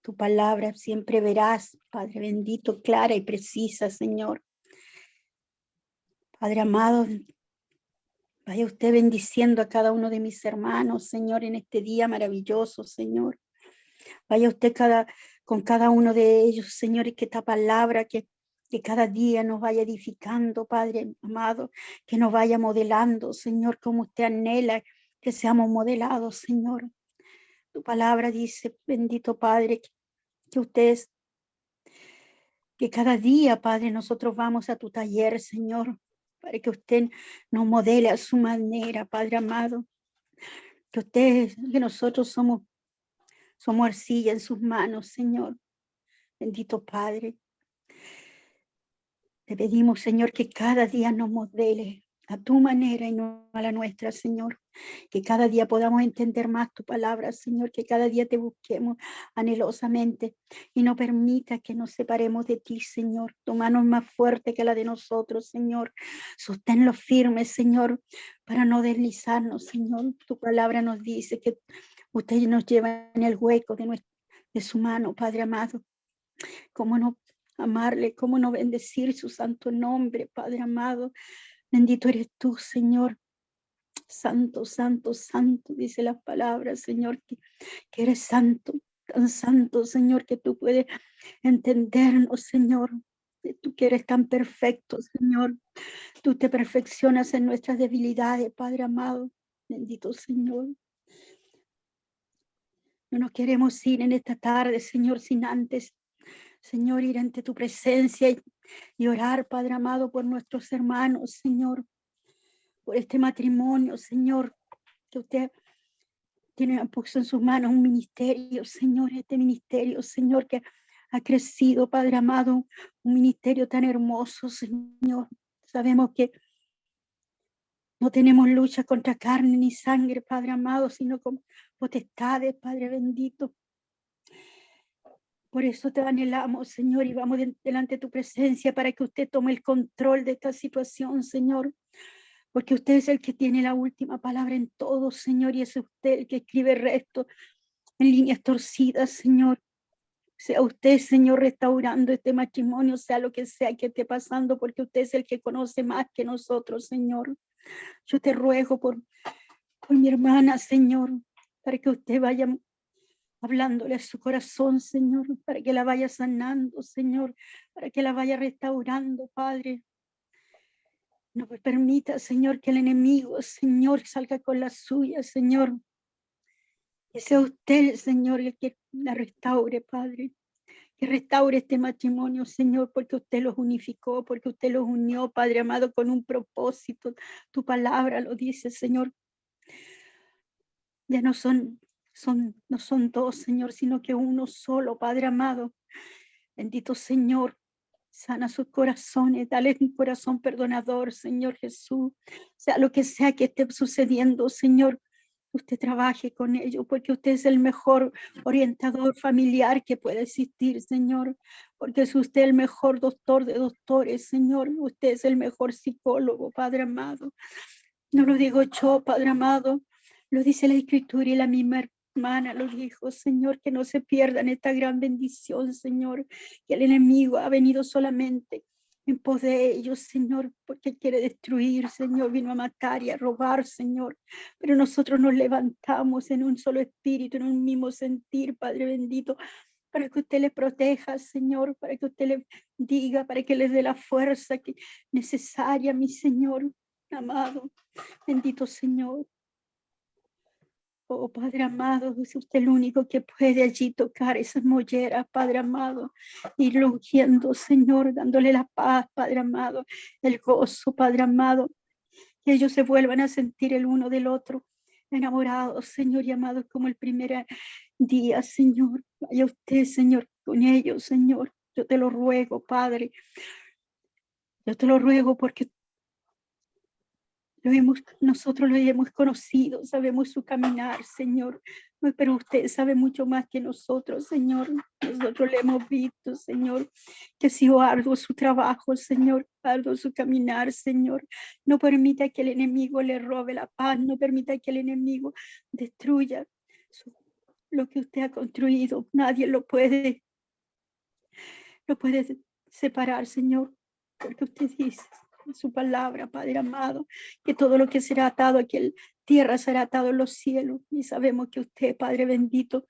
Tu palabra siempre verás, Padre bendito, clara y precisa, Señor. Padre amado, vaya usted bendiciendo a cada uno de mis hermanos, Señor, en este día maravilloso, Señor. Vaya usted con cada uno de ellos, Señor, y que esta palabra que cada día nos vaya edificando, Padre amado, que nos vaya modelando, Señor, como usted anhela que seamos modelados, Señor. Tu palabra dice, bendito Padre, que ustedes, que cada día, Padre, nosotros vamos a tu taller, Señor, para que usted nos modele a su manera, Padre amado. Que nosotros somos arcilla en sus manos, Señor. Bendito Padre. Te pedimos, Señor, que cada día nos modele a tu manera y no a la nuestra, Señor. Que cada día podamos entender más tu palabra, Señor, que cada día te busquemos anhelosamente y no permita que nos separemos de ti, Señor. Tu mano es más fuerte que la de nosotros, Señor. Sosténlo firme, Señor, para no deslizarnos, Señor. Tu palabra nos dice que usted nos lleva en el hueco de su mano, Padre amado. ¿Cómo no amarle? ¿Cómo no bendecir su santo nombre, Padre amado? Bendito eres tú, Señor. Santo, santo, santo, dice la palabra, Señor, que eres santo, tan santo, Señor, que tú puedes entendernos, Señor. Que tú que eres tan perfecto, Señor. Tú te perfeccionas en nuestras debilidades, Padre amado. Bendito Señor. No nos queremos ir en esta tarde, Señor, sin antes, Señor, ir ante tu presencia y orar, Padre amado, por nuestros hermanos, Señor, por este matrimonio, Señor, que usted puso en sus manos un ministerio, Señor, este ministerio, Señor, que ha crecido, Padre amado, un ministerio tan hermoso, Señor. Sabemos que no tenemos lucha contra carne ni sangre, Padre amado, sino con potestades, Padre bendito. Por eso te anhelamos, Señor, y vamos delante de tu presencia para que usted tome el control de esta situación, Señor. Porque usted es el que tiene la última palabra en todo, Señor, y es usted el que escribe el resto en líneas torcidas, Señor. Sea usted, Señor, restaurando este matrimonio, sea lo que sea que esté pasando, porque usted es el que conoce más que nosotros, Señor. Yo te ruego por mi hermana, Señor, para que usted vaya hablándole a su corazón, Señor, para que la vaya sanando, Señor, para que la vaya restaurando, Padre. No me permita, Señor, que el enemigo, Señor, salga con la suya, Señor. Que sea usted, Señor, el que la restaure, Padre. Que restaure este matrimonio, Señor, porque usted los unificó, porque usted los unió, Padre amado, con un propósito. Tu palabra lo dice, Señor. Ya no son dos, Señor, sino que uno solo, Padre amado. Bendito Señor, sana sus corazones, dale un corazón perdonador, Señor Jesús. Sea lo que sea que esté sucediendo, Señor, usted trabaje con ellos, porque usted es el mejor orientador familiar que puede existir, Señor, porque es usted el mejor doctor de doctores, Señor. Usted es el mejor psicólogo, Padre amado. No lo digo yo, Padre amado, lo dice la Escritura y la misma hermana lo dijo, Señor, que no se pierdan esta gran bendición, Señor, que el enemigo ha venido solamente en pos de ellos, Señor, porque quiere destruir, Señor, vino a matar y a robar, Señor, pero nosotros nos levantamos en un solo espíritu, en un mismo sentir, Padre bendito, para que usted les proteja, Señor, para que usted les diga, para que les dé la fuerza necesaria, mi Señor amado, bendito Señor. Oh, Padre amado, es usted el único que puede allí tocar esas molleras, Padre amado, ir ungiendo, Señor, dándole la paz, Padre amado, el gozo, Padre amado, que ellos se vuelvan a sentir el uno del otro, enamorados, Señor, y amados como el primer día, Señor. Vaya usted, Señor, con ellos, Señor. Yo te lo ruego, Padre. Yo te lo ruego porque nosotros lo hemos conocido, sabemos su caminar, Señor, pero usted sabe mucho más que nosotros, Señor. Nosotros le hemos visto, Señor, que ha sido arduo su trabajo, Señor, arduo su caminar, Señor. No permita que el enemigo le robe la paz, no permita que el enemigo destruya lo que usted ha construido. Nadie lo puede separar, Señor, porque usted dice su palabra, Padre amado, que todo lo que será atado aquí en tierra será atado en los cielos, y sabemos que usted, Padre bendito,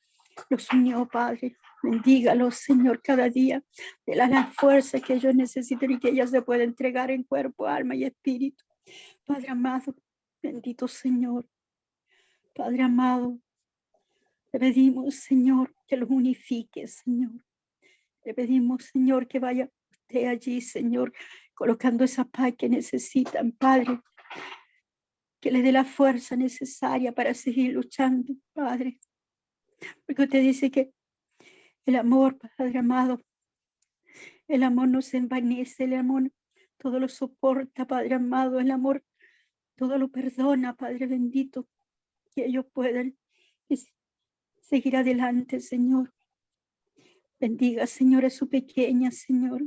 los unió, Padre. Bendígalos, Señor, cada día, de la fuerza que ellos necesitan y que ellas se pueden entregar en cuerpo, alma y espíritu. Padre amado, bendito Señor, Padre amado, te pedimos, Señor, que los unifique, Señor. Te pedimos, Señor, que vaya usted allí, Señor, colocando esa paz que necesitan, Padre, que le dé la fuerza necesaria para seguir luchando, Padre, porque usted dice que el amor, Padre amado, el amor no se envanece, el amor todo lo soporta, Padre amado, el amor todo lo perdona, Padre bendito, que ellos puedan seguir adelante, Señor. Bendiga, Señor, a su pequeña, Señor,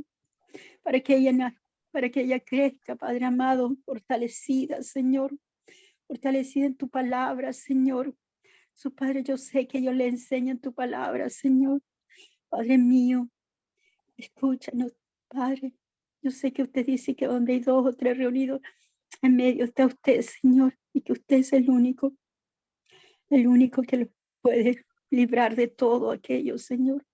para que ella crezca, Padre amado, fortalecida, Señor, fortalecida en tu palabra, Señor. Su Padre, yo sé que ellos le enseñan tu palabra, Señor. Padre mío, escúchanos, Padre. Yo sé que usted dice que donde hay 2 o 3 reunidos, en medio está usted, Señor, y que usted es el único que lo puede librar de todo aquello, Señor.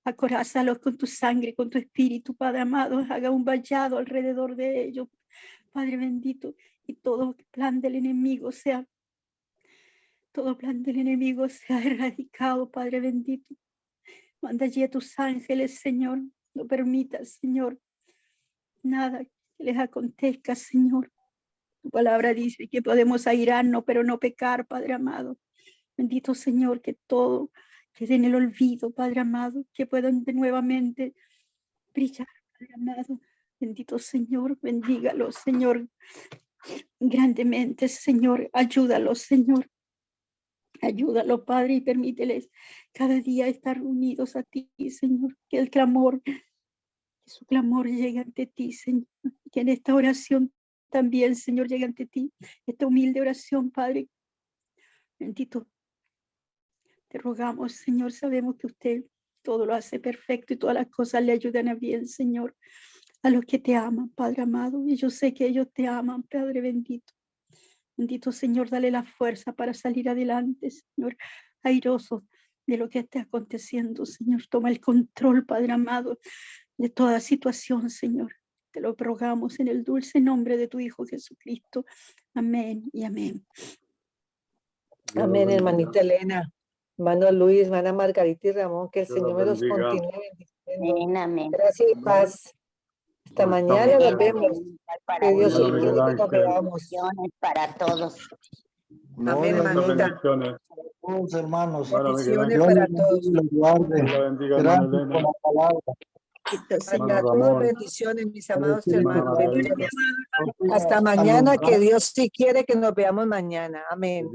Acorázalos con tu sangre, con tu espíritu, Padre amado. Haga un vallado alrededor de ellos, Padre bendito, y todo plan del enemigo sea erradicado, Padre bendito. Manda allí a tus ángeles, Señor. No permitas, Señor, nada que les acontezca, Señor. Tu palabra dice que podemos airarnos, pero no pecar, Padre amado. Bendito Señor, que todo quede en el olvido, Padre amado, que puedan nuevamente brillar, Padre amado. Bendito Señor, bendígalos, Señor, grandemente, Señor. Ayúdalos, Señor. Ayúdalo, Padre, y permíteles cada día estar unidos a ti, Señor. Que su clamor llegue ante ti, Señor. Que en esta oración también, Señor, llegue ante ti. Esta humilde oración, Padre. Bendito. Te rogamos, Señor, sabemos que usted todo lo hace perfecto y todas las cosas le ayudan a bien, Señor. A los que te aman, Padre amado. Y yo sé que ellos te aman, Padre bendito. Bendito Señor, dale la fuerza para salir adelante, Señor, airoso de lo que esté aconteciendo, Señor. Toma el control, Padre amado, de toda situación, Señor. Te lo rogamos en el dulce nombre de tu Hijo Jesucristo. Amén y amén. Dios Amén, los bendiga. hermanita Elena, hermano Luis, hermana Margarita y Ramón, que el Dios los Señor me los bendiga. continúe bendiciendo. Amén, amén. Gracias y paz. Hasta Nos mañana estamos nos vemos. Para Que Dios Mañana todos. quiere Miguel que nos Ángel. veamos. Bendiciones para todos. Amén, Muchas hermanita. bendiciones. Todos hermanos. Hermano Miguel Bendiciones Ángel. Dios para les bendiga todos. y los guarde. Dios la bendiga, hermano Gracias por Elena. la palabra. Hermano Para todos, Ramón. bendiciones, mis amados Bendecimos. Hermana hermanos. Margarita. Bendiciones. Hasta mañana, que Dios sí quiere que nos veamos mañana. Amén.